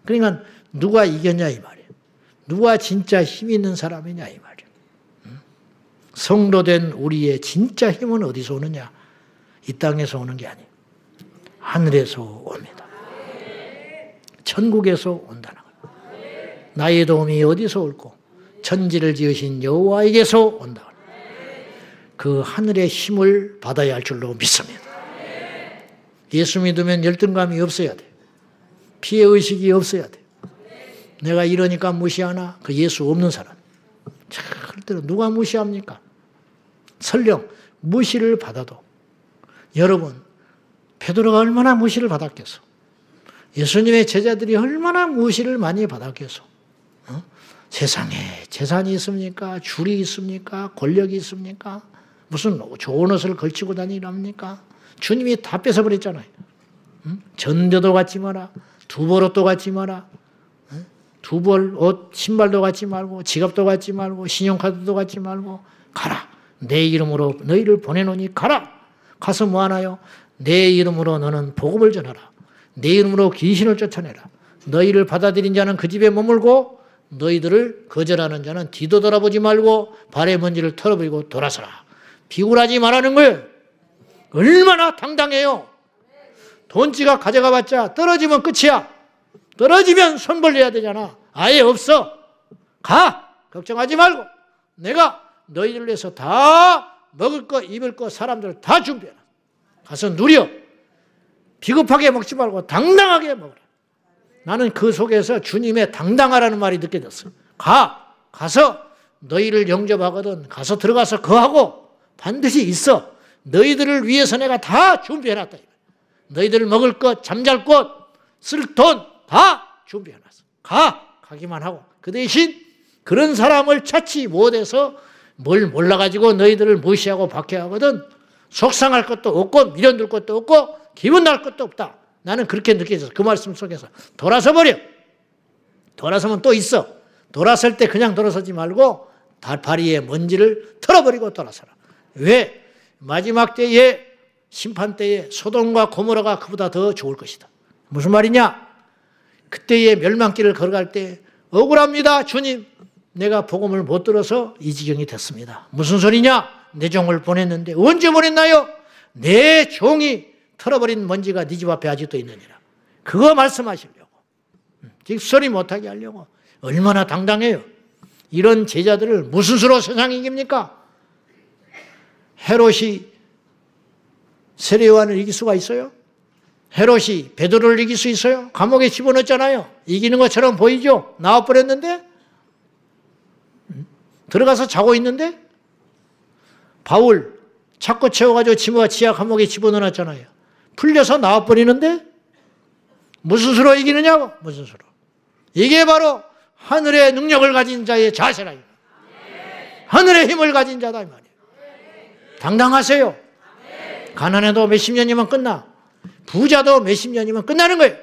그러니까 누가 이겼냐 이 말이에요. 누가 진짜 힘 있는 사람이냐 이 말이에요. 성도된 우리의 진짜 힘은 어디서 오느냐? 이 땅에서 오는 게 아니에요. 하늘에서 옵니다. 천국에서 온다는 거예요. 나의 도움이 어디서 올고 천지를 지으신 여호와에게서 온다. 그 하늘의 힘을 받아야 할 줄로 믿습니다. 예수 믿으면 열등감이 없어야 돼. 피해의식이 없어야 돼. 내가 이러니까 무시하나? 그 예수 없는 사람. 절대로 누가 무시합니까? 설령 무시를 받아도 여러분 베드로가 얼마나 무시를 받았겠어. 예수님의 제자들이 얼마나 무시를 많이 받았겠어. 세상에 재산이 있습니까? 줄이 있습니까? 권력이 있습니까? 무슨 좋은 옷을 걸치고 다니랍니까? 주님이 다 뺏어버렸잖아요. 전대도 갖지 마라. 두벌 옷도 갖지 마라. 두벌 옷, 신발도 갖지 말고 지갑도 갖지 말고 신용카드도 갖지 말고 가라. 내 이름으로 너희를 보내노니 가라. 가서 뭐 하나요? 내 이름으로 너는 복음을 전하라. 내 이름으로 귀신을 쫓아내라. 너희를 받아들인 자는 그 집에 머물고 너희들을 거절하는 자는 뒤도 돌아보지 말고 발의 먼지를 털어버리고 돌아서라. 비굴하지 말라는 거예요. 얼마나 당당해요. 돈지가 가져가봤자 떨어지면 끝이야. 떨어지면 손 벌려야 되잖아. 아예 없어. 가. 걱정하지 말고 내가 너희들 위해서 다 먹을 거 입을 거 사람들 다 준비해라. 가서 누려. 비겁하게 먹지 말고 당당하게 먹으라. 나는 그 속에서 주님의 당당하라는 말이 느껴졌어. 가서 너희를 영접하거든 가서 들어가서 거하고 반드시 있어. 너희들을 위해서 내가 다 준비해놨다. 너희들 먹을 것, 잠잘 곳, 쓸 돈 다 준비해놨어. 가기만 하고. 그 대신 그런 사람을 찾지 못해서 뭘 몰라가지고 너희들을 무시하고 박해하거든 속상할 것도 없고 미련들 것도 없고 기분 날 것도 없다. 나는 그렇게 느껴져서 그 말씀 속에서 돌아서 버려. 돌아서면 또 있어. 돌아설 때 그냥 돌아서지 말고 발 위에 먼지를 털어버리고 돌아서라. 왜? 마지막 때에 심판 때에 소돔과 고모라가 그보다 더 좋을 것이다. 무슨 말이냐? 그때의 멸망길을 걸어갈 때 억울합니다. 주님, 내가 복음을 못 들어서 이 지경이 됐습니다. 무슨 소리냐? 내 종을 보냈는데 언제 보냈나요? 내 종이 털어버린 먼지가 네 집 앞에 아직도 있느니라. 그거 말씀하시려고. 소리 못하게 하려고. 얼마나 당당해요. 이런 제자들을 무슨 수로 세상이 이깁니까? 헤롯이 세례요한을 이길 수가 있어요? 헤롯이 베드로를 이길 수 있어요? 감옥에 집어넣었잖아요. 이기는 것처럼 보이죠? 나와버렸는데? 들어가서 자고 있는데? 바울 자꾸 채워가지고 지하 감옥에 집어넣었잖아요. 풀려서 나와버리는데? 무슨 수로 이기느냐고? 무슨 수로? 이게 바로 하늘의 능력을 가진 자의 자세라. 하늘의 힘을 가진 자다 이 말이에요. 당당하세요. 가난해도 몇십 년이면 끝나. 부자도 몇십 년이면 끝나는 거예요.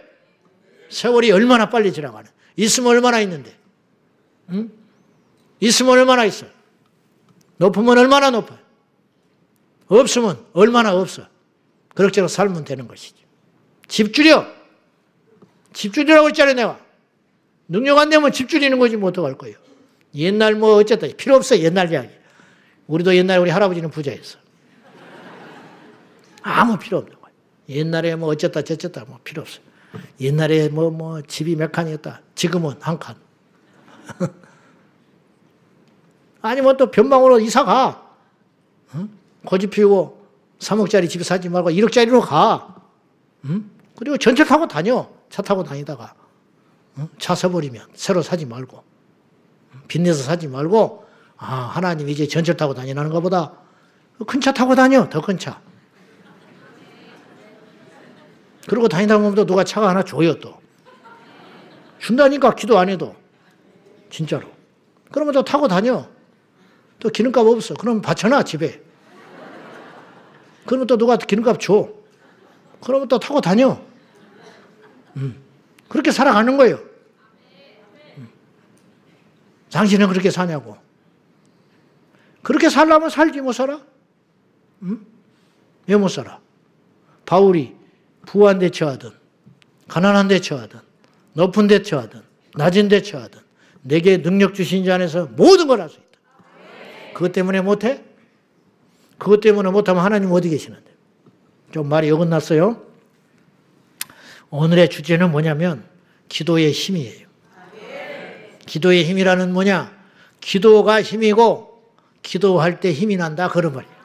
세월이 얼마나 빨리 지나가는. 있으면 얼마나 있는데. 응? 있으면 얼마나 있어. 높으면 얼마나 높아요. 없으면 얼마나 없어. 그럭저럭 살면 되는 것이지. 집줄여. 집줄이라고 했잖아요 내가. 능력 안 되면 집줄이는 거지 뭐 어떡할 거예요. 옛날 뭐 어쨌다. 필요 없어 옛날 이야기. 우리도 옛날에 우리 할아버지는 부자였어. 아무 필요 없는 거예요. 옛날에 뭐 어쨌다 저쨌다 뭐 필요 없어. 옛날에 뭐 집이 몇 칸이었다. 지금은 한 칸. 아니면 또 변방으로 이사 가. 응? 고집 피우고 3억짜리 집 사지 말고 1억짜리로 가. 응? 그리고 전철 타고 다녀. 차 타고 다니다가. 응? 차 서버리면 새로 사지 말고. 빚내서 사지 말고 하나님 이제 전철 타고 다니라는 것보다 큰 차 타고 다녀. 더 큰 차. 그러고 다니다 보면 또 누가 차가 하나 줘요 또. 준다니까 기도 안 해도. 진짜로. 그러면 또 타고 다녀. 또 기름값 없어. 그러면 받쳐놔 집에. 그러면 또 누가 기름값 줘. 그러면 또 타고 다녀. 그렇게 살아가는 거예요. 당신은 그렇게 사냐고. 그렇게 살려면 살지 못 살아? 왜 못 살아? 바울이 부한 데 처하든 가난한 데 처하든 높은 데 처하든 낮은 데 처하든 내게 능력 주신 자 안에서 모든 걸 할 수 있다. 그것 때문에 못해? 그것 때문에 못하면 하나님 어디 계시는데? 좀 말이 어긋났어요. 오늘의 주제는 뭐냐면 기도의 힘이에요. 기도의 힘이라는 뭐냐? 기도가 힘이고 기도할 때 힘이 난다 그런 말이에요.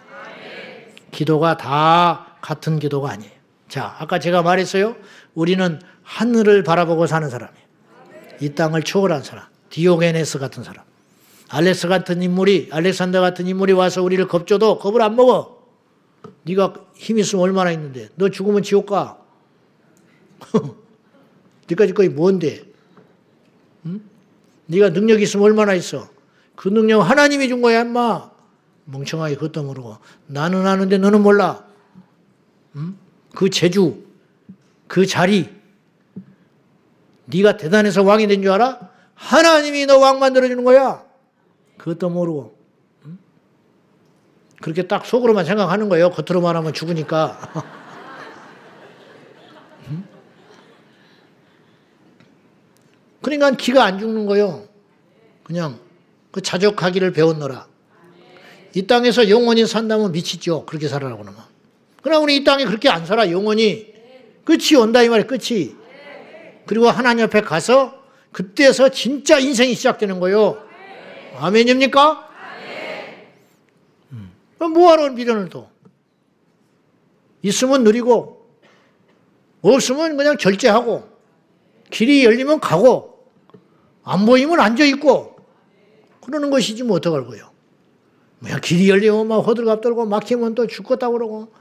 기도가 다 같은 기도가 아니에요. 자, 아까 제가 말했어요. 우리는 하늘을 바라보고 사는 사람이에요. 이 땅을 초월한 사람. 디오게네스 같은 사람. 알렉산더 같은 인물이 와서 우리를 겁줘도 겁을 안 먹어. 네가 힘 있으면 얼마나 있는데. 너 죽으면 지옥 가. 네가 지금 뭔데? 응? 네가 능력이 있으면 얼마나 있어. 그 능력 하나님이 준 거야 인마. 멍청하게 그것도 모르고. 나는 아는데 너는 몰라. 응? 그 재주, 그 자리. 네가 대단해서 왕이 된 줄 알아? 하나님이 너 왕 만들어주는 거야. 그것도 모르고. 응? 그렇게 딱 속으로만 생각하는 거예요. 겉으로만 하면 죽으니까. 응? 그러니까 기가 안 죽는 거예요. 그냥 그 자족하기를 배웠노라. 이 땅에서 영원히 산다면 미치죠. 그렇게 살아라고 그러면. 그러나 우리 이 땅에 그렇게 안 살아. 영원히. 끝이 온다 이 말이에요. 끝이. 그리고 하나님 옆에 가서 그때서 진짜 인생이 시작되는 거예요. 아멘입니까? 뭐하러 미련을 둬? 있으면 누리고 없으면 그냥 절제하고 길이 열리면 가고 안 보이면 앉아있고 그러는 것이지 뭐 어떡할 거예요. 뭐야 길이 열리면 막 호들갑 떨고 막히면 또 죽겠다고 그러고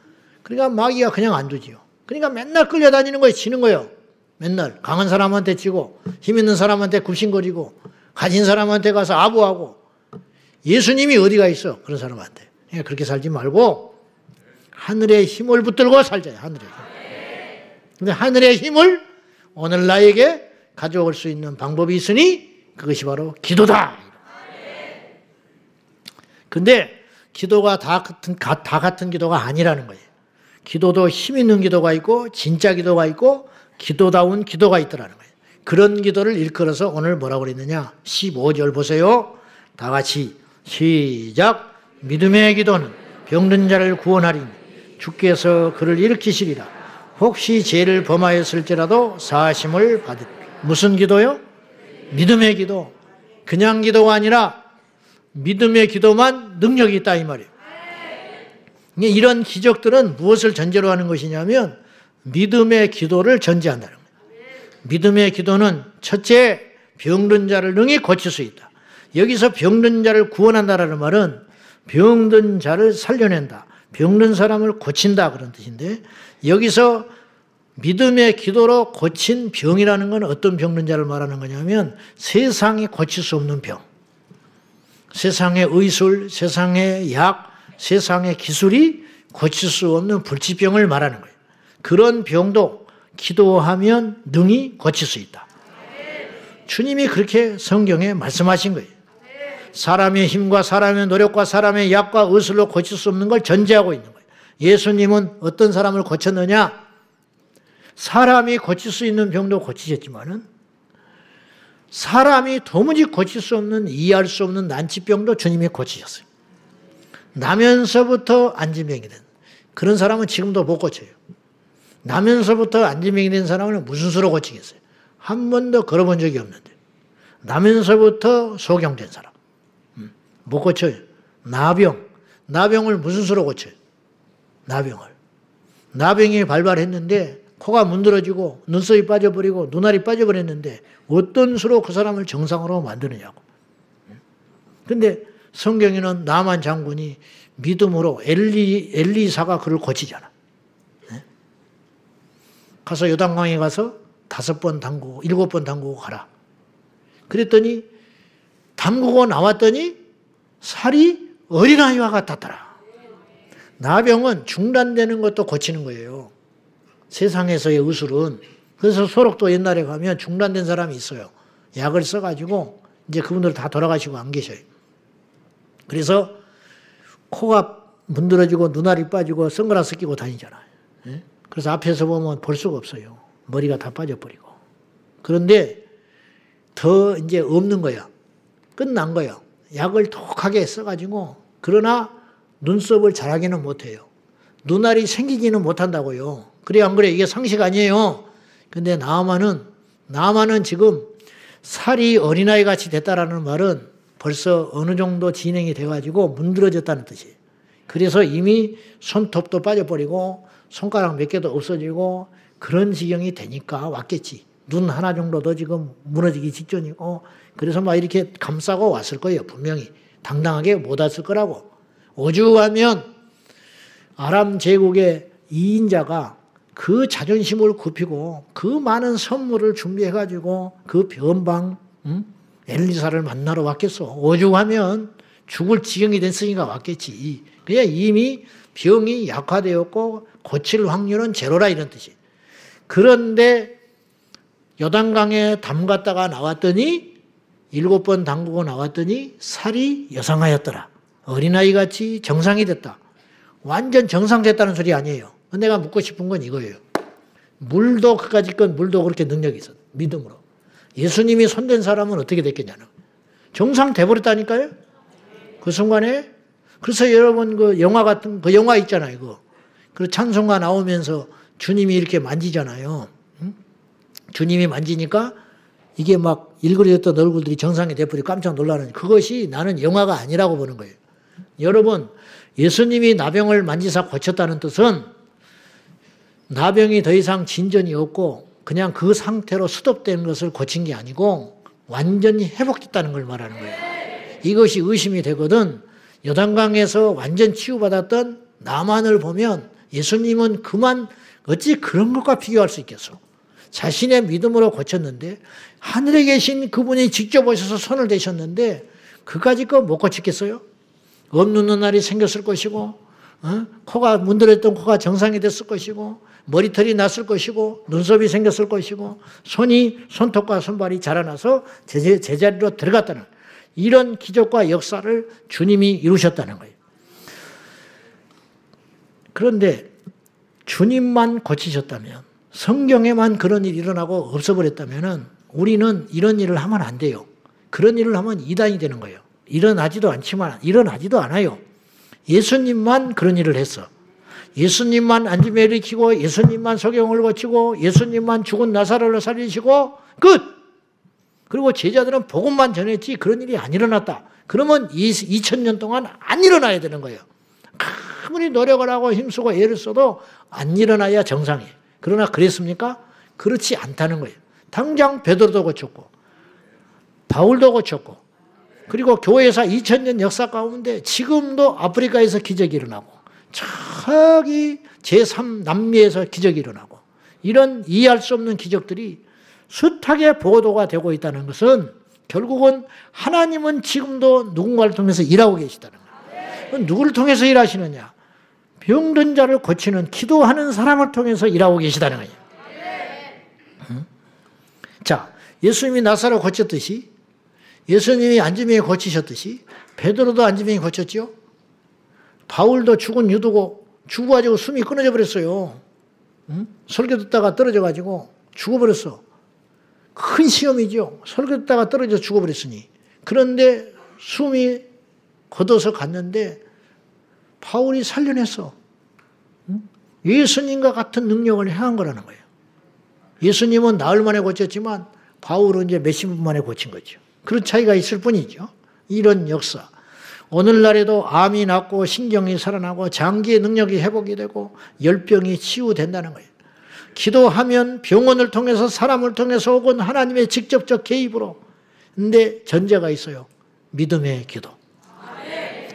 그러니까 마귀가 그냥 안 두지요. 그러니까 맨날 끌려다니는 거예요. 지는 거예요. 맨날 강한 사람한테 치고 힘 있는 사람한테 굽신거리고 가진 사람한테 가서 아부하고 예수님이 어디가 있어 그런 사람한테. 그러니까 그렇게 살지 말고 하늘의 힘을 붙들고 살자요. 하늘의 힘. 근데 하늘의 힘을 오늘 나에게 가져올 수 있는 방법이 있으니 그것이 바로 기도다. 근데 기도가 다 같은 기도가 아니라는 거예요. 기도도 힘 있는 기도가 있고 진짜 기도가 있고 기도다운 기도가 있더라는 거예요. 그런 기도를 일컬어서 오늘 뭐라고 그랬느냐. 15절 보세요. 다 같이 시작. 믿음의 기도는 병든 자를 구원하리니 주께서 그를 일으키시리라. 혹시 죄를 범하였을지라도 사하심을 받으리. 무슨 기도요? 믿음의 기도. 그냥 기도가 아니라 믿음의 기도만 능력이 있다 이 말이에요. 이런 기적들은 무엇을 전제로 하는 것이냐면 믿음의 기도를 전제한다는 거예요. 믿음의 기도는 첫째 병든 자를 능히 고칠 수 있다. 여기서 병든 자를 구원한다라는 말은 병든 자를 살려낸다. 병든 사람을 고친다 그런 뜻인데 여기서 믿음의 기도로 고친 병이라는 건 어떤 병든 자를 말하는 거냐면 세상이 고칠 수 없는 병. 세상의 의술, 세상의 약, 세상의 기술이 고칠 수 없는 불치병을 말하는 거예요. 그런 병도 기도하면 능히 고칠 수 있다. 주님이 그렇게 성경에 말씀하신 거예요. 사람의 힘과 사람의 노력과 사람의 약과 의술로 고칠 수 없는 걸 전제하고 있는 거예요. 예수님은 어떤 사람을 고쳤느냐? 사람이 고칠 수 있는 병도 고치셨지만은 사람이 도무지 고칠 수 없는 이해할 수 없는 난치병도 주님이 고치셨어요. 나면서부터 안진병이 된 그런 사람은 지금도 못 고쳐요. 나면서부터 안진병이 된 사람은 무슨 수로 고치겠어요? 한 번도 걸어본 적이 없는데 나면서부터 소경된 사람 못 고쳐요. 나병을 무슨 수로 고쳐요? 나병이 발발했는데 코가 문드러지고 눈썹이 빠져버리고 눈알이 빠져버렸는데 어떤 수로 그 사람을 정상으로 만드느냐고. 근데 성경에는 나만 장군이 믿음으로 엘리사가 그를 고치잖아. 가서 요단강에 가서 5번 담그고 7번 담그고 가라. 그랬더니 담그고 나왔더니 살이 어린아이와 같았더라. 나병은 중단되는 것도 고치는 거예요. 세상에서의 의술은. 그래서 소록도 옛날에 가면 중단된 사람이 있어요. 약을 써가지고 이제 그분들 다 돌아가시고 안 계셔요. 그래서 코가 문드러지고 눈알이 빠지고 선글라스 끼고 다니잖아요. 그래서 앞에서 보면 볼 수가 없어요. 머리가 다 빠져버리고. 그런데 더 이제 없는 거야. 끝난 거야. 약을 독하게 써가지고 그러나 눈썹을 자라기는 못해요. 눈알이 생기지는 못한다고요. 그래 안 그래? 이게 상식 아니에요. 근데 나아만은 지금 살이 어린아이 같이 됐다라는 말은 벌써 어느 정도 진행이 돼가지고 문드러졌다는 뜻이에요. 그래서 이미 손톱도 빠져버리고 손가락 몇 개도 없어지고 그런 지경이 되니까 왔겠지. 눈 하나 정도도 지금 무너지기 직전이고 그래서 막 이렇게 감싸고 왔을 거예요. 분명히. 당당하게 못 왔을 거라고. 오죽하면 아람 제국의 2인자가 그 자존심을 굽히고 그 많은 선물을 준비해가지고 그 변방 엘리사를 만나러 왔겠어. 오죽하면 죽을 지경이 됐으니까 왔겠지. 그냥 이미 병이 약화되었고 고칠 확률은 제로라 이런 뜻이에요. 그런데 요단강에 담갔다가 나왔더니 7번 담그고 나왔더니 살이 여상하였더라. 어린아이같이 정상이 됐다. 완전 정상됐다는 소리 아니에요. 내가 묻고 싶은 건 이거예요. 물도 그까짓 건 물도 그렇게 능력이 있어. 믿음으로. 예수님이 손댄 사람은 어떻게 됐겠냐는. 정상 돼버렸다니까요. 그 순간에. 그래서 여러분 그 영화 같은 그 영화 있잖아요. 그거. 그 찬송가 나오면서 주님이 이렇게 만지잖아요. 주님이 만지니까 이게 막 일그러졌던 얼굴들이 정상이 돼버리고 깜짝 놀라는 그것이 나는 영화가 아니라고 보는 거예요. 여러분 예수님이 나병을 만지사 고쳤다는 뜻은 나병이 더 이상 진전이 없고 그냥 그 상태로 수독된 것을 고친 게 아니고 완전히 회복됐다는 걸 말하는 거예요. 이것이 의심이 되거든. 요단강에서 완전 치유받았던 나만을 보면 예수님은 그만 어찌 그런 것과 비교할 수 있겠어. 자신의 믿음으로 고쳤는데 하늘에 계신 그분이 직접 오셔서 손을 대셨는데 그까짓 거 못 고치겠어요? 없는 날이 생겼을 것이고 코가 문드렸던 코가 정상이 됐을 것이고 머리털이 났을 것이고 눈썹이 생겼을 것이고 손톱과 손발이 자라나서 제자리로 들어갔다는 이런 기적과 역사를 주님이 이루셨다는 거예요. 그런데 주님만 고치셨다면 성경에만 그런 일이 일어나고 없어버렸다면 우리는 이런 일을 하면 안 돼요. 그런 일을 하면 이단이 되는 거예요. 일어나지도 않지만 일어나지도 않아요. 예수님만 그런 일을 했어. 예수님만 안짐을 일으키고 예수님만 소경을 고치고 예수님만 죽은 나사로를 살리시고 끝! 그리고 제자들은 복음만 전했지 그런 일이 안 일어났다. 그러면 2000년 동안 안 일어나야 되는 거예요. 아무리 노력을 하고 힘쓰고 애를 써도 안 일어나야 정상이에요. 그러나 그랬습니까? 그렇지 않다는 거예요. 당장 베드로도 고쳤고 바울도 고쳤고 그리고 교회사 2000년 역사 가운데 지금도 아프리카에서 기적이 일어나고 저기 제3남미에서 기적이 일어나고 이런 이해할 수 없는 기적들이 숱하게 보도가 되고 있다는 것은 결국은 하나님은 지금도 누군가를 통해서 일하고 계시다는 거예요. 누구를 통해서 일하시느냐? 병든 자를 고치는 기도하는 사람을 통해서 일하고 계시다는 거예요. 자, 예수님이 나사로 고쳤듯이 예수님이 안지명이 고치셨듯이 베드로도 안지명이 고쳤죠. 바울도 죽은 유두고 죽어가지고 숨이 끊어져 버렸어요. 설교 듣다가 떨어져가지고 죽어버렸어. 큰 시험이죠. 설교 듣다가 떨어져 죽어버렸으니. 그런데 숨이 걷어서 갔는데 바울이 살려냈어. 예수님과 같은 능력을 행한 거라는 거예요. 예수님은 나흘 만에 고쳤지만 바울은 이제 몇십 분 만에 고친 거죠. 그런 차이가 있을 뿐이죠. 이런 역사. 오늘날에도 암이 낫고 신경이 살아나고 장기의 능력이 회복이 되고 열병이 치유된다는 거예요. 기도하면 병원을 통해서 사람을 통해서 혹은 하나님의 직접적 개입으로. 근데 전제가 있어요. 믿음의 기도.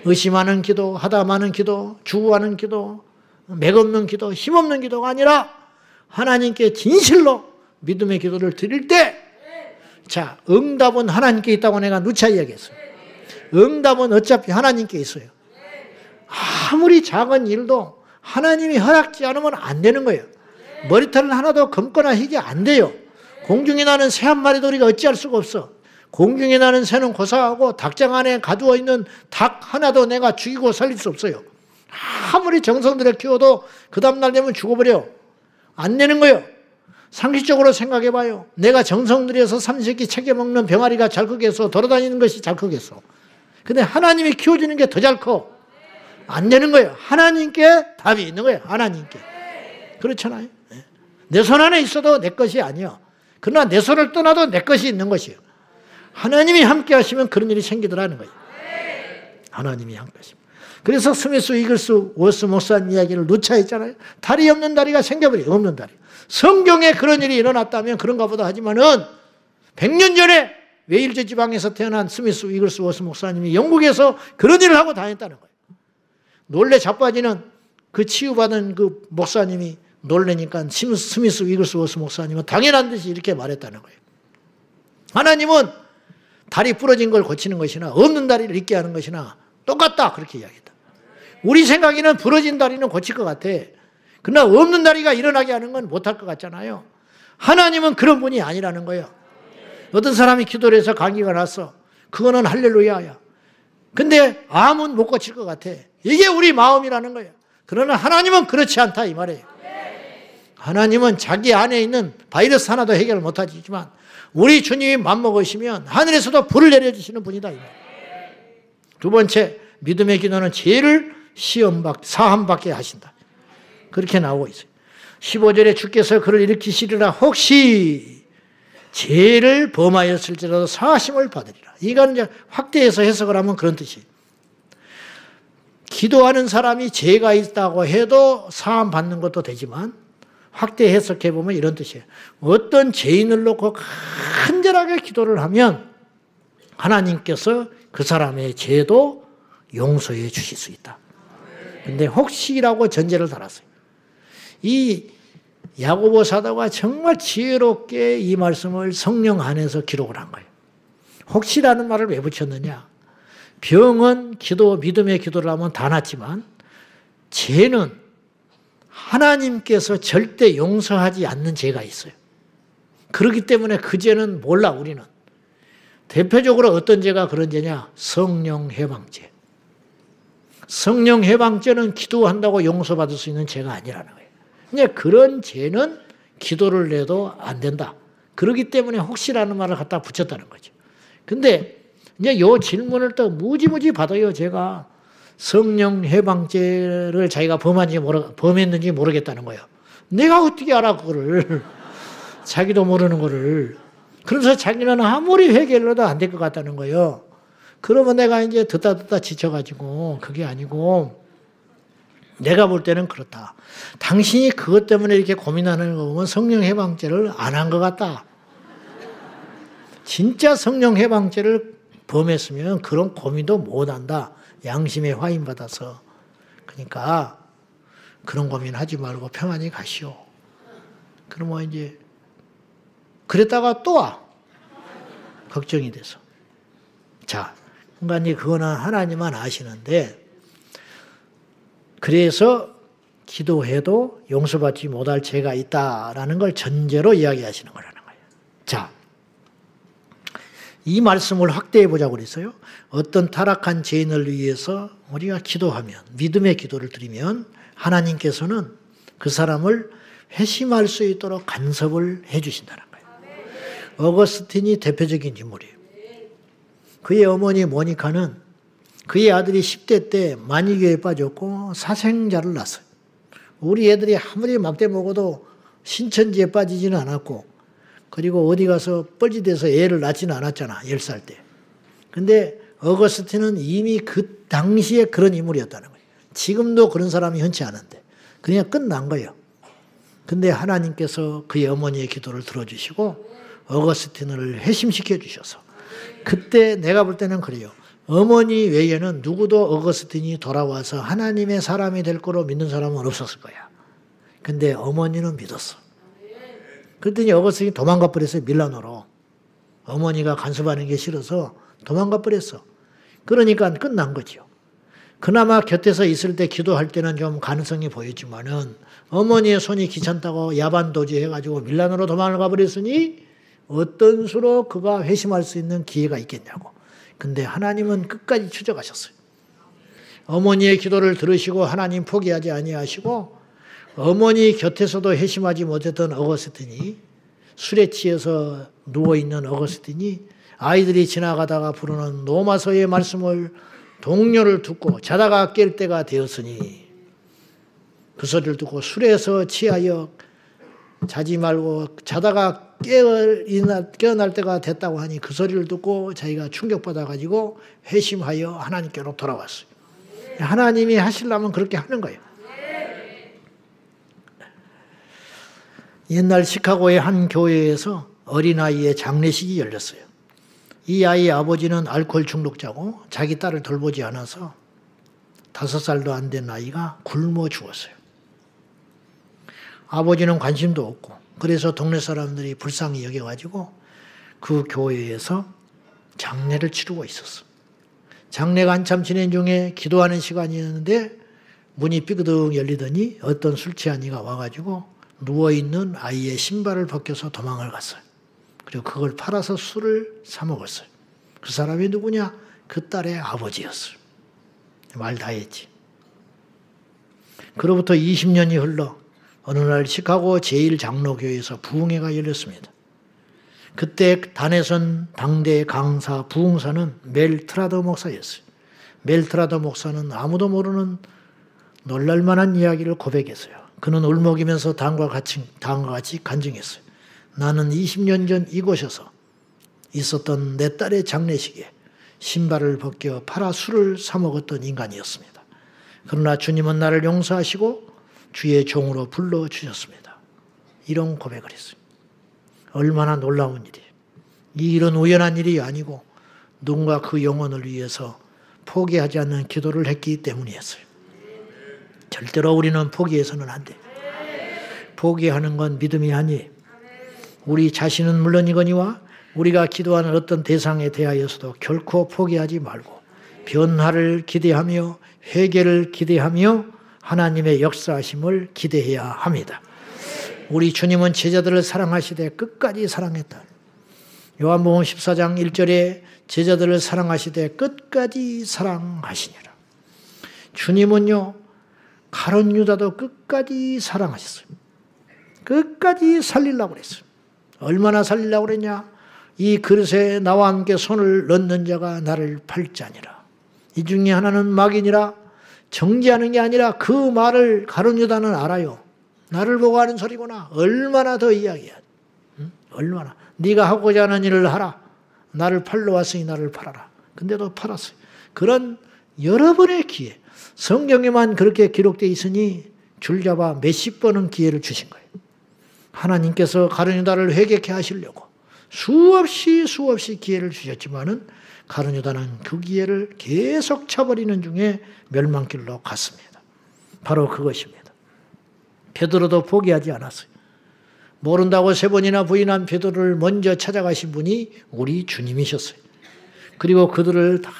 의심하는 기도, 하다마는 기도, 주구하는 기도, 맥없는 기도, 힘없는 기도가 아니라 하나님께 진실로 믿음의 기도를 드릴 때 자, 응답은 하나님께 있다고 내가 누차 이야기했어요. 응답은 어차피 하나님께 있어요. 아무리 작은 일도 하나님이 허락지 않으면 안 되는 거예요. 머리털을 하나도 검거나 희게 안 돼요. 공중에 나는 새 한 마리도 우리가 어찌할 수가 없어. 공중에 나는 새는 고사하고 닭장 안에 가두어 있는 닭 하나도 내가 죽이고 살릴 수 없어요. 아무리 정성들여 키워도 그 다음날 되면 죽어버려. 안 되는 거예요. 상식적으로 생각해봐요. 내가 정성 들여서 삼시세끼 챙겨 먹는 병아리가 잘 크겠어? 돌아다니는 것이 잘 크겠어? 근데 하나님이 키워주는 게 더 잘 커. 안 되는 거예요. 하나님께 답이 있는 거예요. 하나님께. 그렇잖아요. 내 손 안에 있어도 내 것이 아니야. 그러나 내 손을 떠나도 내 것이 있는 것이에요. 하나님이 함께 하시면 그런 일이 생기더라는 거예요. 하나님이 함께 하시면. 그래서 스미스 이글스 워스 목사님 이야기를 누차 했잖아요. 다리 없는 다리가 생겨버려요. 없는 다리. 성경에 그런 일이 일어났다면 그런가 보다 하지만은 100년 전에 웨일즈 지방에서 태어난 스미스 이글스 워스 목사님이 영국에서 그런 일을 하고 다녔다는 거예요. 놀래 자빠지는 그 치유받은 그 목사님이 놀래니까 스미스 이글스 워스 목사님은 당연한 듯이 이렇게 말했다는 거예요. 하나님은 다리 부러진 걸 고치는 것이나 없는 다리를 있게 하는 것이나 똑같다 그렇게 이야기했다. 우리 생각에는 부러진 다리는 고칠 것 같아. 그러나 없는 다리가 일어나게 하는 건 못할 것 같잖아요. 하나님은 그런 분이 아니라는 거예요. 어떤 사람이 기도를 해서 감기가 났어. 그거는 할렐루야야. 근데 암은 못 고칠 것 같아. 이게 우리 마음이라는 거예요. 그러나 하나님은 그렇지 않다 이 말이에요. 하나님은 자기 안에 있는 바이러스 하나도 해결을 못하지만 우리 주님이 맘먹으시면 하늘에서도 불을 내려주시는 분이다. 두 번째, 믿음의 기도는 죄를 사함받게 하신다. 그렇게 나오고 있어요. 15절에 주께서 그를 일으키시리라 혹시 죄를 범하였을지라도 사하심을 받으리라. 이건 이제 확대해서 해석을 하면 그런 뜻이에요. 기도하는 사람이 죄가 있다고 해도 사함 받는 것도 되지만 확대 해석해 보면 이런 뜻이에요. 어떤 죄인을 놓고 간절하게 기도를 하면 하나님께서 그 사람의 죄도 용서해 주실 수 있다. 근데 혹시라고 전제를 달았어요. 이 야고보 사도가 정말 지혜롭게 이 말씀을 성령 안에서 기록을 한 거예요. 혹시라는 말을 왜 붙였느냐? 병은 기도, 믿음의 기도를 하면 다 낫지만 죄는 하나님께서 절대 용서하지 않는 죄가 있어요. 그렇기 때문에 그 죄는 몰라, 우리는. 대표적으로 어떤 죄가 그런 죄냐? 성령 해방죄. 성령 해방죄는 기도한다고 용서받을 수 있는 죄가 아니라는 거예요. 근데 그런 죄는 기도를 내도 안 된다. 그렇기 때문에 혹시라는 말을 갖다 붙였다는 거죠. 근데 이제 이 질문을 또 무지무지 받아요, 제가. 성령 해방죄를 자기가 범했는지 모르겠다는 거예요. 내가 어떻게 알아, 그거를. 자기도 모르는 거를. 그래서 자기는 아무리 회개를 해도 안 될 것 같다는 거예요. 그러면 내가 이제 듣다 지쳐가지고, 그게 아니고, 내가 볼 때는 그렇다. 당신이 그것 때문에 이렇게 고민하는 거 보면 성령 해방죄를 안 한 것 같다. 진짜 성령 해방죄를 범했으면 그런 고민도 못 한다. 양심에 화인받아서. 그러니까 그런 고민하지 말고 평안히 가시오. 그러면 이제 그랬다가 또 와. 걱정이 돼서. 자, 그러니까 그거는 하나님만 아시는데, 그래서 기도해도 용서받지 못할 죄가 있다라는 걸 전제로 이야기하시는 거라는 거예요. 자, 이 말씀을 확대해 보자고 그랬어요. 어떤 타락한 죄인을 위해서 우리가 기도하면, 믿음의 기도를 드리면 하나님께서는 그 사람을 회심할 수 있도록 간섭을 해 주신다는 거예요. 어거스틴이 대표적인 인물이에요. 그의 어머니 모니카는 그의 아들이 10대 때 만이교에 빠졌고 사생자를 낳았어요. 우리 애들이 아무리 막대 먹어도 신천지에 빠지지는 않았고, 그리고 어디 가서 뻘짓해서 애를 낳지는 않았잖아, 10살 때. 근데 어거스틴은 이미 그 당시에 그런 인물이었다는 거예요. 지금도 그런 사람이 흔치 않은데 그냥 끝난 거예요. 근데 하나님께서 그의 어머니의 기도를 들어주시고 어거스틴을 회심시켜 주셔서, 그때 내가 볼 때는 그래요. 어머니 외에는 누구도 어거스틴이 돌아와서 하나님의 사람이 될 거로 믿는 사람은 없었을 거야. 근데 어머니는 믿었어. 그랬더니 어거스틴이 도망가 버렸어요, 밀라노로. 어머니가 간섭하는 게 싫어서 도망가 버렸어. 그러니까 끝난 거죠. 그나마 곁에서 있을 때 기도할 때는 좀 가능성이 보였지만은 어머니의 손이 귀찮다고 야반도주 해가지고 밀라노로 도망을 가버렸으니 어떤 수로 그가 회심할 수 있는 기회가 있겠냐고. 근데 하나님은 끝까지 추적하셨어요. 어머니의 기도를 들으시고 하나님 포기하지 아니하시고, 어머니 곁에서도 회심하지 못했던 어거스틴이, 술에 취해서 누워있는 어거스틴이 아이들이 지나가다가 부르는 노마서의 말씀을, 동료를 듣고 자다가 깰 때가 되었으니, 그 소리를 듣고 술에서 취하여 자지 말고 자다가 깨어날 때가 됐다고 하니 그 소리를 듣고 자기가 충격받아가지고 회심하여 하나님께로 돌아왔어요. 하나님이 하시려면 그렇게 하는 거예요. 옛날 시카고의 한 교회에서 어린아이의 장례식이 열렸어요. 이 아이의 아버지는 알코올 중독자고 자기 딸을 돌보지 않아서 5살도 안 된 아이가 굶어 죽었어요. 아버지는 관심도 없고, 그래서 동네 사람들이 불쌍히 여겨가지고 그 교회에서 장례를 치르고 있었어. 장례가 한참 진행 중에 기도하는 시간이었는데 문이 삐그덕 열리더니 어떤 술 취한 이가 와가지고 누워있는 아이의 신발을 벗겨서 도망을 갔어요. 그리고 그걸 팔아서 술을 사 먹었어요. 그 사람이 누구냐? 그 딸의 아버지였어요. 말 다 했지. 그로부터 20년이 흘러 어느 날 시카고 제1장로교회에서 부흥회가 열렸습니다. 그때 단에선 당대 강사, 부흥사는 멜 트라더 목사였어요. 멜 트라더 목사는 아무도 모르는 놀랄만한 이야기를 고백했어요. 그는 울먹이면서 다음과 같이 간증했어요. 나는 20년 전 이곳에서 있었던 내 딸의 장례식에 신발을 벗겨 팔아 술을 사 먹었던 인간이었습니다. 그러나 주님은 나를 용서하시고 주의 종으로 불러주셨습니다. 이런 고백을 했어요. 얼마나 놀라운 일이에요. 이 일은 우연한 일이 아니고 누군가 그 영혼을 위해서 포기하지 않는 기도를 했기 때문이었어요. 절대로 우리는 포기해서는 안 돼. 포기하는 건 믿음이 아니에요. 우리 자신은 물론이거니와 우리가 기도하는 어떤 대상에 대하여서도 결코 포기하지 말고 변화를 기대하며 회개를 기대하며 하나님의 역사하심을 기대해야 합니다. 우리 주님은 제자들을 사랑하시되 끝까지 사랑했다. 요한복음 14장 1절에 제자들을 사랑하시되 끝까지 사랑하시니라. 주님은요, 가룟 유다도 끝까지 사랑하셨어요. 끝까지 살리려고 그랬어요. 얼마나 살리려고 그랬냐? 이 그릇에 나와 함께 손을 넣는 자가 나를 팔자니라. 이 중에 하나는 막이니라. 정죄하는 게 아니라 그 말을 가룟 유다는 알아요. 나를 보고 하는 소리구나. 얼마나 더 이야기해야 돼. 응? 얼마나. 네가 하고자 하는 일을 하라. 나를 팔러 왔으니 나를 팔아라. 근데도 팔았어요. 그런 여러 번의 기회. 성경에만 그렇게 기록되어 있으니 줄잡아 몇십 번은 기회를 주신 거예요. 하나님께서 가룟 유다를 회개케 하시려고 수없이 기회를 주셨지만은 가룟 유다는 그 기회를 계속 쳐버리는 중에 멸망길로 갔습니다. 바로 그것입니다. 베드로도 포기하지 않았어요. 모른다고 3번이나 부인한 베드로를 먼저 찾아가신 분이 우리 주님이셨어요. 그리고 그들을 다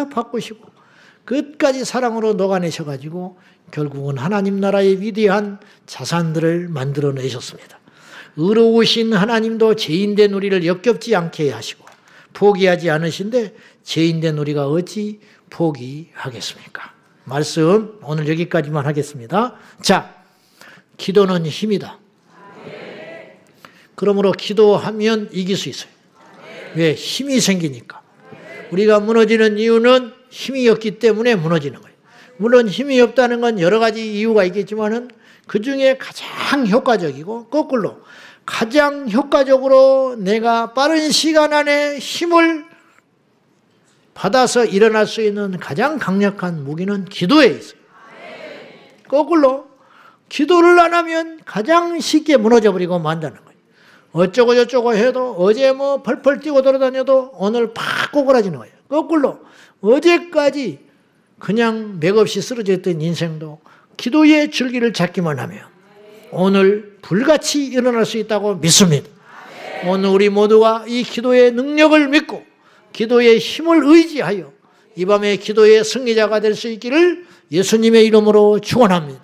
바꾸시고 끝까지 사랑으로 녹아내셔가지고 결국은 하나님 나라의 위대한 자산들을 만들어내셨습니다. 의로우신 하나님도 죄인된 우리를 역겹지 않게 하시고 포기하지 않으신데 죄인된 우리가 어찌 포기하겠습니까? 말씀 오늘 여기까지만 하겠습니다. 자, 기도는 힘이다. 그러므로 기도하면 이길 수 있어요. 왜? 힘이 생기니까. 우리가 무너지는 이유는 힘이 없기 때문에 무너지는 거예요. 물론 힘이 없다는 건 여러 가지 이유가 있겠지만은 그 중에 가장 효과적이고 거꾸로 가장 효과적으로 내가 빠른 시간 안에 힘을 받아서 일어날 수 있는 가장 강력한 무기는 기도에 있어요. 거꾸로 기도를 안 하면 가장 쉽게 무너져버리고 만다는 거예요. 어쩌고 저쩌고 해도 어제 뭐 펄펄 뛰고 돌아다녀도 오늘 팍 꼬꾸라지는 거예요. 거꾸로 어제까지 그냥 맥없이 쓰러져 있던 인생도 기도의 줄기를 잡기만 하면 오늘 불같이 일어날 수 있다고 믿습니다. 오늘 우리 모두가 이 기도의 능력을 믿고 기도의 힘을 의지하여 이 밤에 기도의 승리자가 될 수 있기를 예수님의 이름으로 축원합니다.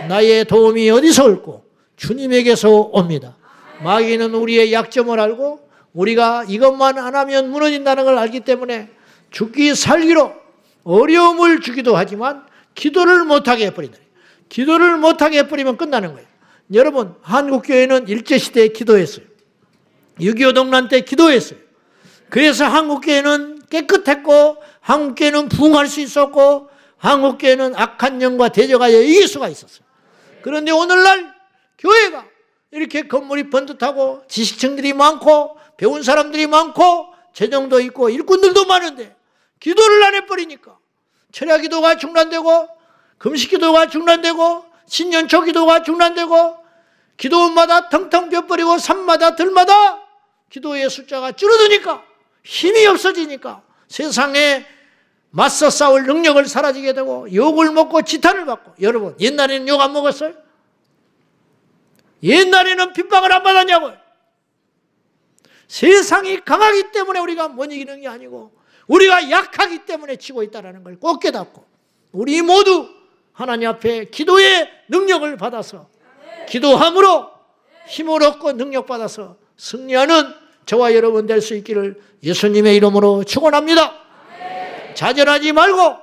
나의 도움이 어디서 올고 주님에게서 옵니다. 마귀는 우리의 약점을 알고 우리가 이것만 안 하면 무너진다는 걸 알기 때문에 죽기 살기로 어려움을 주기도 하지만 기도를 못하게 해버린다. 기도를 못하게 해버리면 끝나는 거예요. 여러분, 한국교회는 일제시대에 기도했어요. 6.25 동란 때 기도했어요. 그래서 한국교회는 깨끗했고 한국교회는 부흥할 수 있었고 한국교회는 악한 영과 대적하여 이길 수가 있었어요. 그런데 오늘날 교회가 이렇게 건물이 번듯하고 지식층들이 많고 배운 사람들이 많고 재정도 있고 일꾼들도 많은데 기도를 안 해버리니까 철야 기도가 중단되고 금식 기도가 중단되고 신년초 기도가 중단되고 기도원마다 텅텅 벼버리고 산마다 들마다 기도의 숫자가 줄어드니까 힘이 없어지니까 세상에 맞서 싸울 능력을 사라지게 되고 욕을 먹고 지탄을 받고. 여러분, 옛날에는 욕 안 먹었어요? 옛날에는 핍박을 안 받았냐고요. 세상이 강하기 때문에 우리가 못 이기는 게 아니고 우리가 약하기 때문에 지고 있다는 걸 꼭 깨닫고 우리 모두 하나님 앞에 기도의 능력을 받아서 기도함으로 힘을 얻고 능력 받아서 승리하는 저와 여러분 될 수 있기를 예수님의 이름으로 축원합니다. 좌절하지 말고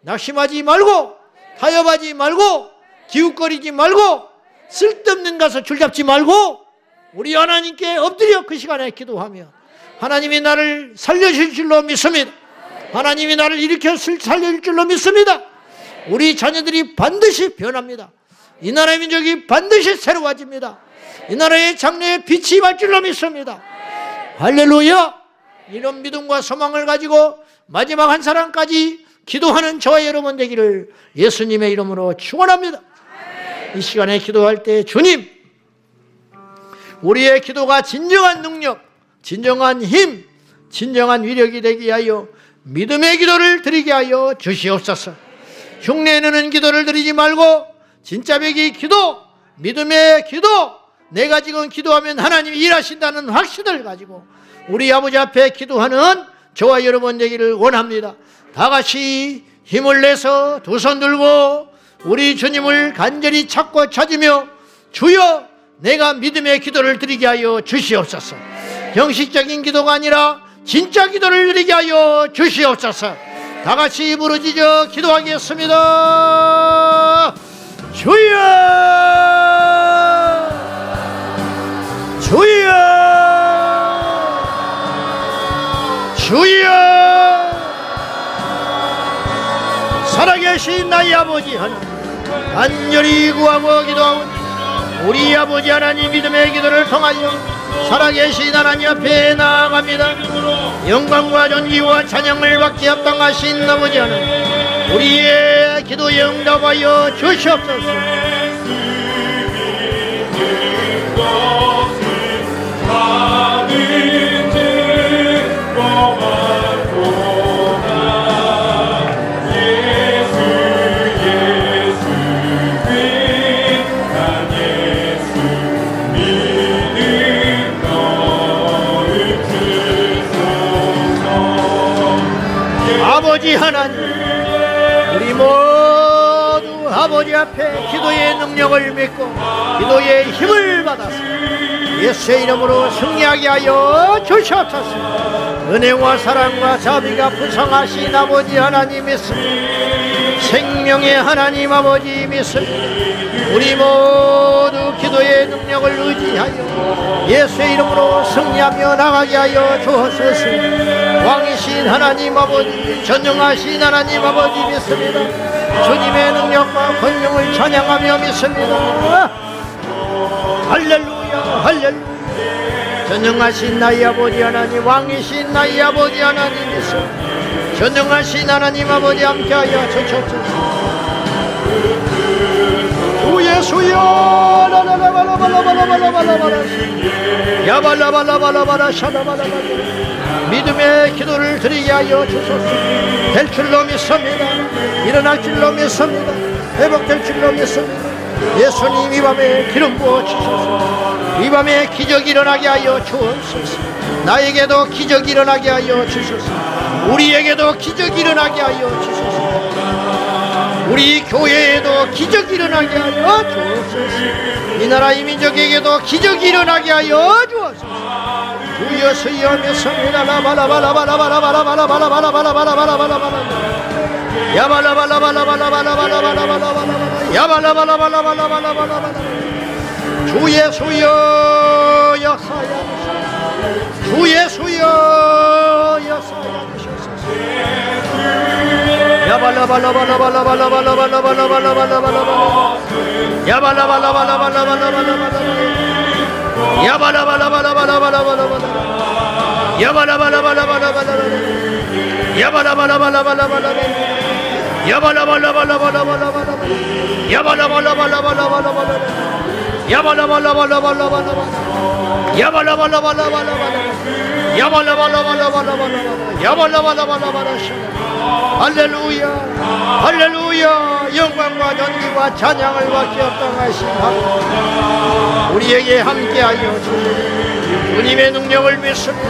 낙심하지 말고 타협하지 말고 기웃거리지 말고 쓸데없는 가서 줄잡지 말고 우리 하나님께 엎드려 그 시간에 기도하며 하나님이 나를 살려줄 줄로 믿습니다. 하나님이 나를 일으켜 살려줄 줄로 믿습니다. 우리 자녀들이 반드시 변합니다. 이 나라의 민족이 반드시 새로워집니다. 이 나라의 장래에 빛이 발 줄로 믿습니다. 할렐루야! 이런 믿음과 소망을 가지고 마지막 한 사람까지 기도하는 저와 여러분 되기를 예수님의 이름으로 축원합니다. 이 시간에 기도할 때 주님, 우리의 기도가 진정한 능력, 진정한 힘, 진정한 위력이 되게 하여 믿음의 기도를 드리게 하여 주시옵소서. 흉내내는 기도를 드리지 말고 진짜 배기 기도, 믿음의 기도, 내가 지금 기도하면 하나님이 일하신다는 확신을 가지고 우리 아버지 앞에 기도하는 저와 여러분 되기를 원합니다. 다 같이 힘을 내서 두 손 들고 우리 주님을 간절히 찾고 찾으며 주여 내가 믿음의 기도를 드리게 하여 주시옵소서. 형식적인 기도가 아니라 진짜 기도를 드리게 하여 주시옵소서. 다 같이 부르짖어 기도하겠습니다. 주여 주여 주여. 살아계신 나의 아버지 하나님, 간절히 구하고 기도하오니 우리 아버지 하나님 믿음의 기도를 통하여 살아계신 하나님 앞에 나아갑니다. 영광과 존귀와 찬양을 받기 합당하신 아버지 하나님, 우리의 기도에 응답하여 주시옵소서. 아버지 하나님, 우리 모두 아버지 앞에 기도의 능력을 믿고 기도의 힘을 받아서 예수의 이름으로 승리하게 하여 주시옵소서. 은혜와 사랑과 자비가 풍성하신 아버지 하나님 믿습니다. 생명의 하나님 아버지 믿습니다. 우리 모두 기도의 능력을 의지하여 예수의 이름으로 승리하며 나가게 하여 주옵소서. 왕이신 하나님 아버지, 전능하신 하나님 아버지 믿습니다. 주님의 능력과 권능을 찬양하며 믿습니다. 할렐루야 할렐루야. 전능하신 나의 아버지 하나님, 왕이신 나의 아버지 하나님 믿습니다. 전능하신 하나님 아버지 함께하여 주옵소서. 주 예수여 야발라발라발라발라 샤다발라발라. 믿음의 기도를 드리게 하여 주소서. 될 줄로 믿습니다. 일어날 줄로 믿습니다. 회복될 줄로 믿습니다. 예수님 이 밤에 기름 부어 주소서. 이 밤에 기적이 일어나게 하여 주옵소서. 나에게도 기적이 일어나게 하여 주소서. 우리에게도 기적이 일어나게 하여 주소서. 우리 교회에도 기적이 일어나게 하여 주옵소서. 이 나라 이 민족에게도 기적이 일어나게 하여 주옵소서. 주여 수여 믿습니다. 라바라바라바라바라바라바라바라바라바라바라바라바라바라 야발라발라발라발라발라발라발라발라발라 야발라발라발라발라발라발라발라. 주 예수여 역사하여 주소서. 주 예수여 역사하여 주소서. 야발라발라발라발라발라발라발라발라발라발라발라발라 야발라발라발라발라발라발라발라 야발라발라발라발라발라발라발라 야발라발라발라발라발라발라 야발라발라발라발라발라발라 야발라발라발라발라발라발라 야발라발라발라발라발라발라 야발라발라발라발라발라발라 야발라발라발라발라발라 야발라발라발라발라발라 야발라발라발라발라. 할렐루야 할렐루야. 영광과 존귀와 찬양을 받기 합당하신 하나님, 우리에게 함께하여 주소서. 주님의 능력을 믿습니다.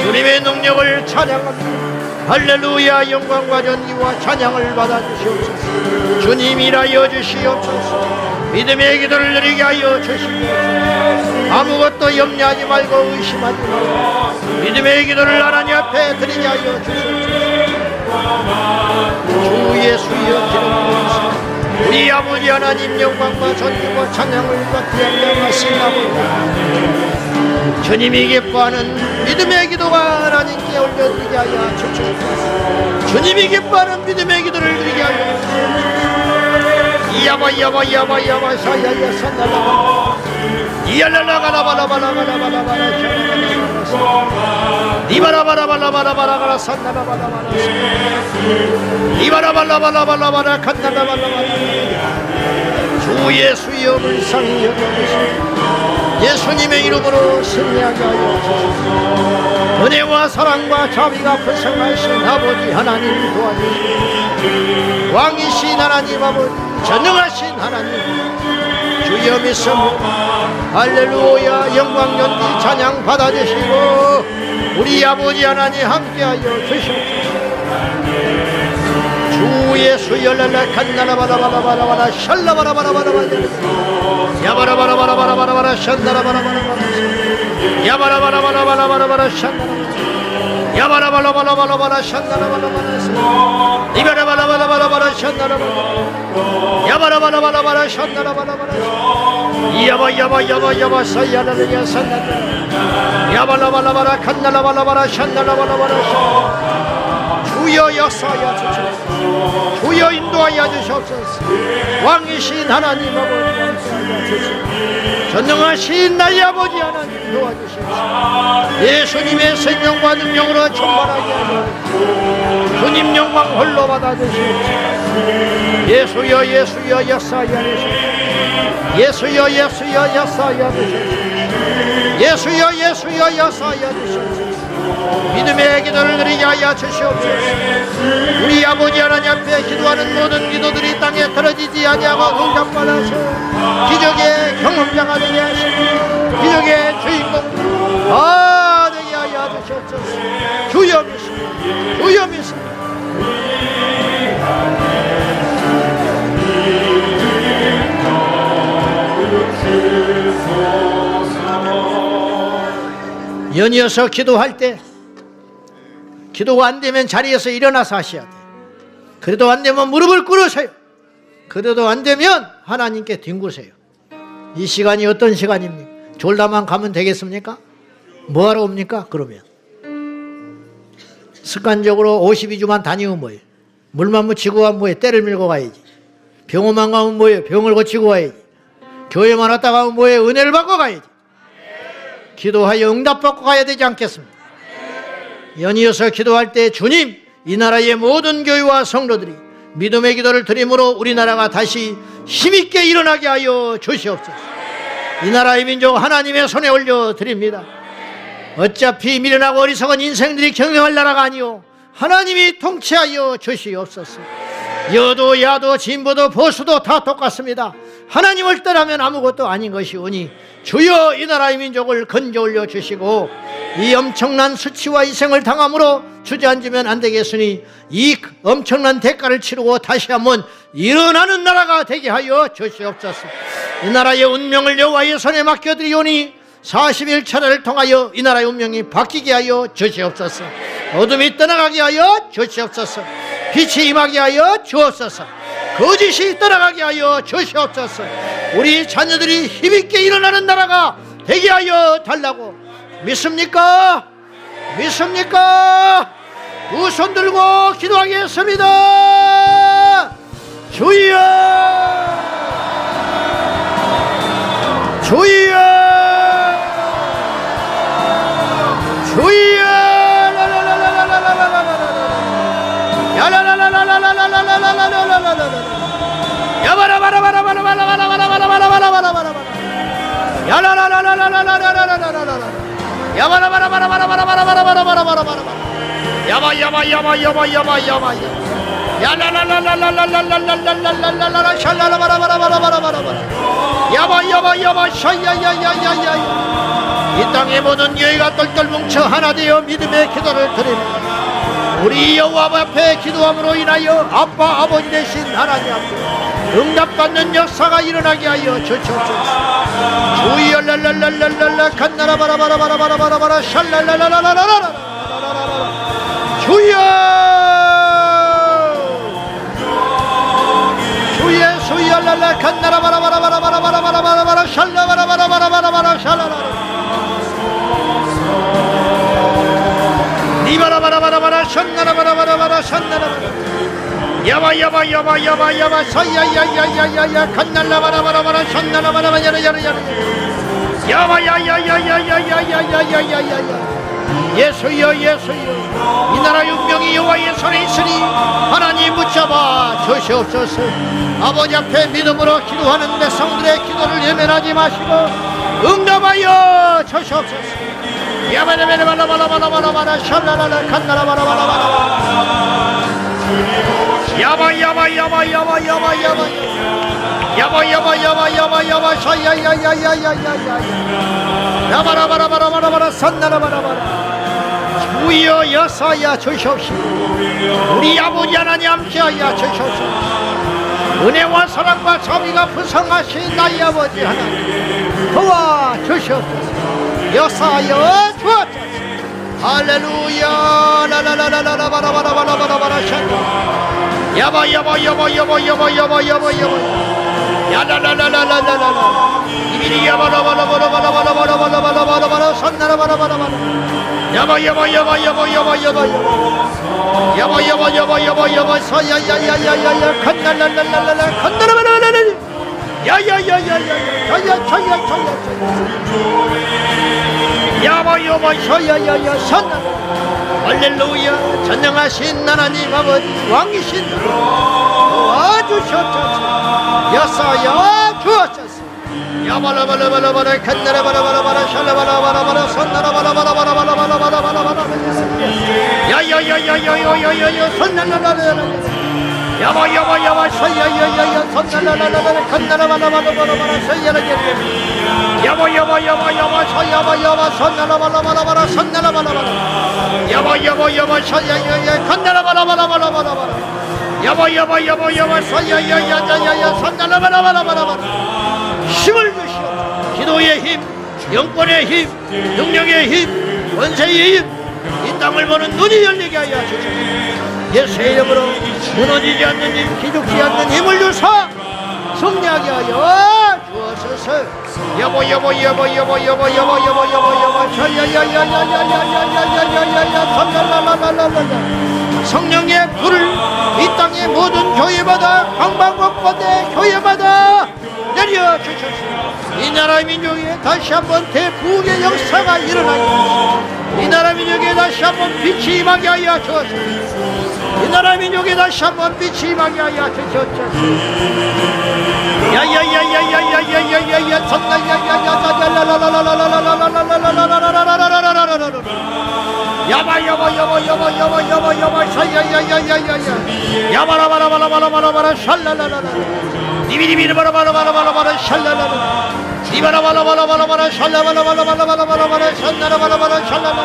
주님의 능력을 찬양합니다. 할렐루야. 영광과 존귀와 찬양을 받아주시옵소서. 주님 일하여 주시옵소서. 믿음의 기도를 드리게 하여 주시옵소서. 아무것도 염려하지 말고 의심하지 말고 믿음의 기도를 하나님 앞에 드리게 하여 주시옵소서. 주 예수여 기름 부으시고 우리 아버지 하나님 영광과 존귀와 찬양을 받기 합당하신 아버지, 주님이 기뻐하는 믿음의 기도가 하나님께 올려드리게 하여 주시옵소서. 주님이 기뻐하는 믿음의 기도를 드리게 하여 주시옵소서. 야바야바야바야바 사야야 산나라바 이알라라가라바라바라바라바라바라 니바라바라바라바라바라 산나라바라바라 니바라바라바라바라바라 칸나라바라바라. 주 예수여 불쌍히 여겨주시고 예수님의 이름으로 승리하게 하여 주시옵소서. 은혜와 사랑과 자비가 풍성하신 아버지 하나님 도와주시고 왕이신 하나님 아버지, 전능하신 하나님, 주여 믿습니다. 할렐루야. 영광 연기 찬양 받아주시고 우리 아버지 하나님 함께하여 주시옵소서. 주 예수여 랄라 칸나라바라바라바라바라 샬라바라바라바라바라 야바라바라바라바라바라 샨다라바라바라바라 야바라바라바라바라바라 샨다라바라 야바라바라바라바라바라 샨다라바라바라 이바라바라바라바라 샨다라바라 야바라바라바라바라 샨다라바라바라 야바야바야바야바 사야라리야 산다라 야바라바라바라 칸나라바라바라 샨다라바라바라 주여 역사하여 주시옵소서. 주여 인도하여 주시옵소서. 왕이신 하나님 아버지 전능하신 나의 아버지 하나님 도와주시옵소서. 예수님의 생명과 능력으로 충만하게 하여 주님 영광 홀로 받아주시옵소서. 예수여 예수여 역사하여 주시옵소서. 예수여 예수여 역사하여 주시옵소서. 예수여 예수여 역사하여 주시옵소서. 믿음의 기도를 드리게 하여 주시옵소서. 우리 아버지 하나님 앞에 기도하는 모든 기도들이 땅에 떨어지지 아니하고 응답받아서 기적의 경험자가 되게 하시고 기적의 주인공 다 되게 하여 주시옵소서. 주여 믿습니다. 주여 믿습니다. 연이어서 기도할 때 기도가 안 되면 자리에서 일어나서 하셔야 돼요. 그래도 안 되면 무릎을 꿇으세요. 그래도 안 되면 하나님께 뒹구세요. 이 시간이 어떤 시간입니까? 졸다만 가면 되겠습니까? 뭐하러 옵니까? 그러면 습관적으로 52주만 다니면 뭐예요? 물만 묻히고 가면 뭐예요? 때를 밀고 가야지. 병원만 가면 뭐예요? 병을 고치고 가야지. 교회만 왔다 가면 뭐예요? 은혜를 받고 가야지. 기도하여 응답받고 가야 되지 않겠습니까? 연이어서 기도할 때 주님, 이 나라의 모든 교회와 성도들이 믿음의 기도를 드림으로 우리나라가 다시 힘있게 일어나게 하여 주시옵소서. 이 나라의 민족 하나님의 손에 올려드립니다. 어차피 미련하고 어리석은 인생들이 경영할 나라가 아니오 하나님이 통치하여 주시옵소서. 여도 야도 진보도 보수도 다 똑같습니다. 하나님을 떠나면 아무것도 아닌 것이오니 주여 이 나라의 민족을 건져 올려 주시고 이 엄청난 수치와 희생을 당함으로 주저앉으면 안 되겠으니 이 엄청난 대가를 치르고 다시 한번 일어나는 나라가 되게 하여 주시옵소서. 이 나라의 운명을 여호와의 손에 맡겨드리오니 40일 차례를 통하여 이 나라의 운명이 바뀌게 하여 주시옵소서. 어둠이 떠나가게 하여 주시옵소서. 빛이 임하게 하여 주옵소서. 거짓이 떠나가게 하여 주시옵소서. 우리 자녀들이 힘있게 일어나는 나라가 되게 하여 달라고 믿습니까? 믿습니까? 두 손 들고 기도하겠습니다. 주여 주여 주여 이 땅의 모든 여인가 똘똘 뭉쳐 하나 되어 믿음의 기도를 드립니다. 우리 여호와 앞에 기도함으로 인하여 아빠 아버지 되신 하나님 앞에 응답받는 역사가 일어나게 하여 주시옵소서. 주여 랄랄랄랄랄라 칸나라바라바라바라바라바라 샬랄랄랄랄랄라 주여 주여 주여 랄라 칸나라바라바라바라바라바라바라 샬라바라바라바라바라바라 샬라라 니바라바라바라바라 션나라바라바라바라 션나라바라 야바야바야바야바야바 사야야야야야야 칸날라바라바라바라 션나라바라바 야라야라야라 야바야야야야야야야야야야야 예수여 예수여 이 나라 운명이 여호와의 손에 있으니 하나님 붙잡아 주시옵소서. 아버지 앞에 믿음으로 기도하는 백성들의 기도를 예면하지 마시고 응답하여 주시옵소서. 야바라바라바라바라바라바라 샬라라라 칸나라바라바라바라 야바야바야바야바야바야바 야바 샤야야야야야야야야 야바라바라바라바라바라 산나라바라바라 주여 여사야 주시옵시고 우리 아버지 하나님 함께하여 주시옵소서. 은혜와 사랑과 자비가 풍성하신 나의 아버지 하나님 도와주시옵소서. 여사여 주옵소서. 할렐루야 라라라라라바라바라바라바라 샤야 야바야바야바야바야바야바야바 야라라라라라라라 이비리 야바라바라바라바라바라바라바라바라바라 산나라바라바라바라 야바야바야바야바야바야바 야바야바야바야바야바 사야야야야야야 간날랄랄랄랄라 간날라바라바라라 야야야야야야 차야차야차야 야바야바 사야야야 산나 할렐루야 전능하신 하나님 아버지 왕이신 도와주셨소서. 여사야 주옵소서. 야바라바라바라바라 간나라바라바라바라 샬라바라바라바라 선나라바라바라바라바라바라바라바라 야야야야야야야야 선나라바라바라 야바야바야바 사야야야야 선나라바라바라 간나라바라바라바라바라 사야라게레 야바야바야바야바 사야바야바 선나라바라바라바라 선나라바라바라 야바야바야바 사야야야 간나라바라바라바라바라 야바야바야바야바 사야야야야야 선나라바라바라바라 힘을 주시오. 기도의 힘, 영권의 힘, 능력의 힘, 권세의 힘, 이 땅을 보는 눈이 열리게 하여 주시옵소서. 예수의 이름으로 무너지지 않는 힘, 기죽지 않는 힘을 주사 승리하게 하여 주옵소서. 여보 성령의 불을 이 땅의 모든 교회마다 방방곡곡의 교회마다 내려 주셨습니다. 이 나라 민족에 다시 한번 대부흥의 역사가 일어나게 하시고 이 나라 민족에 다시 한번 빛이 임하게 하여 주옵소서. 이 나라 민족에 다시 한번 빛이 임하게 하여 주옵소서. 야야야야야야야야야야 야바야바야바야바야바야바 샤야야야야야야 야바라바라바라바라바라 샬라라라라 니비리비르바라바라바라바라 샬라라라 니바라바라바라바라 샬라바라바라바라바라 샬라라바라바라 샬라라라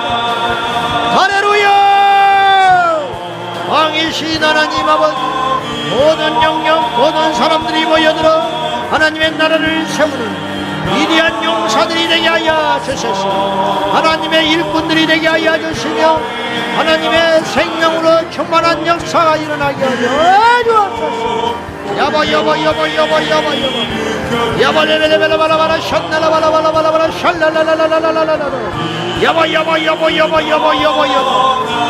할렐루야. 왕이신 하나님 아버지 모든 영역 모든 사람들이 모여들어 하나님의 나라를 세우는 위대한 용사들이 되게 하여 주소서. 하나님의 일꾼들이 되게 하여 주시며 하나님의 생명으로 충만한 역사가 일어나게 하여 주옵소서. 야바야바야바야바야바야바 야바레레레레바라바라 샷나라바라바라바라 샬라라라라라라라라 야바야바야바야바야바야바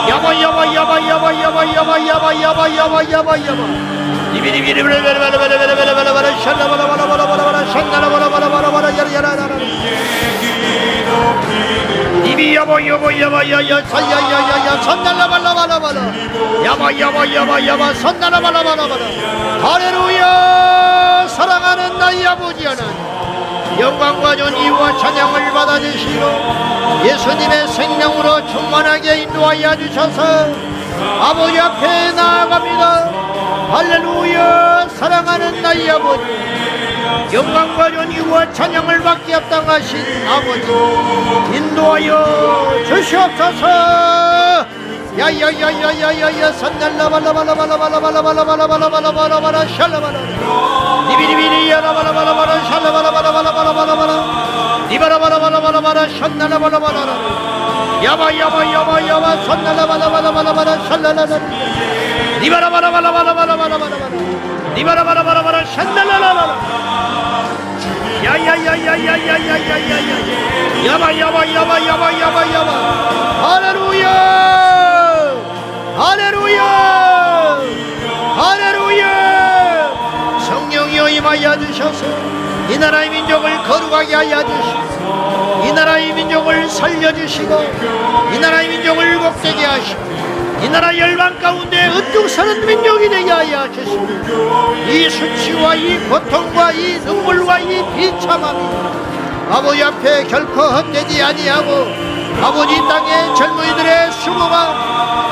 야바야바야바야바야바야바야바야바야바 이비리비리베레베레베레베레베레베레 샬라바라바라바라바라 샹나라바라바라바라바라 야라야라라라 이비야바야바야바야야 사야야야야 선날라발라바라바라 야바야바야바야바 선날라발라바라바라 할렐루야. 사랑하는 나의 아버지 하나님 영광과 존귀와 찬양을 받아주시고 예수님의 생명으로 충만하게 인도하여 주셔서 아버지 앞에 나아갑니다. 할렐루야. 사랑하는 나의 아버지 영광과 존귀와 찬양을 받기 합당하신 아버지 인도하여 주시옵소서. 야야야야야야야 산날라발라발라발라발라발라발라발라발라발라발라발라발라 샬라발라 니비리비리야라발라발라발라 샬라발라발라발라발라발라 니바라발라발라발라발라 샬라발라발라 야바야바야바야바 산날라발라발라발라발라 샬라라라 니바라발라발라발라발라발라발라 니바라발라발라발라 샬라라라라 야야야야야야야야야야 야바야바야바야바야바야바 할렐루야. 할렐루야. 할렐루야. 성령이여 임하여 주셔서 이 나라의 민족을 거룩하게 하여 주시고 이 나라의 민족을 살려주시고 이 나라의 민족을 복되게 하시고 이 나라 열방 가운데 으뚝 서는 민족이 되게 하여 주시고 이 수치와 이 고통과 이 눈물과 이 비참함이 아버지 앞에 결코 헛되지 아니하고 아버지 땅의 젊은이들의 수고가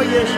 예수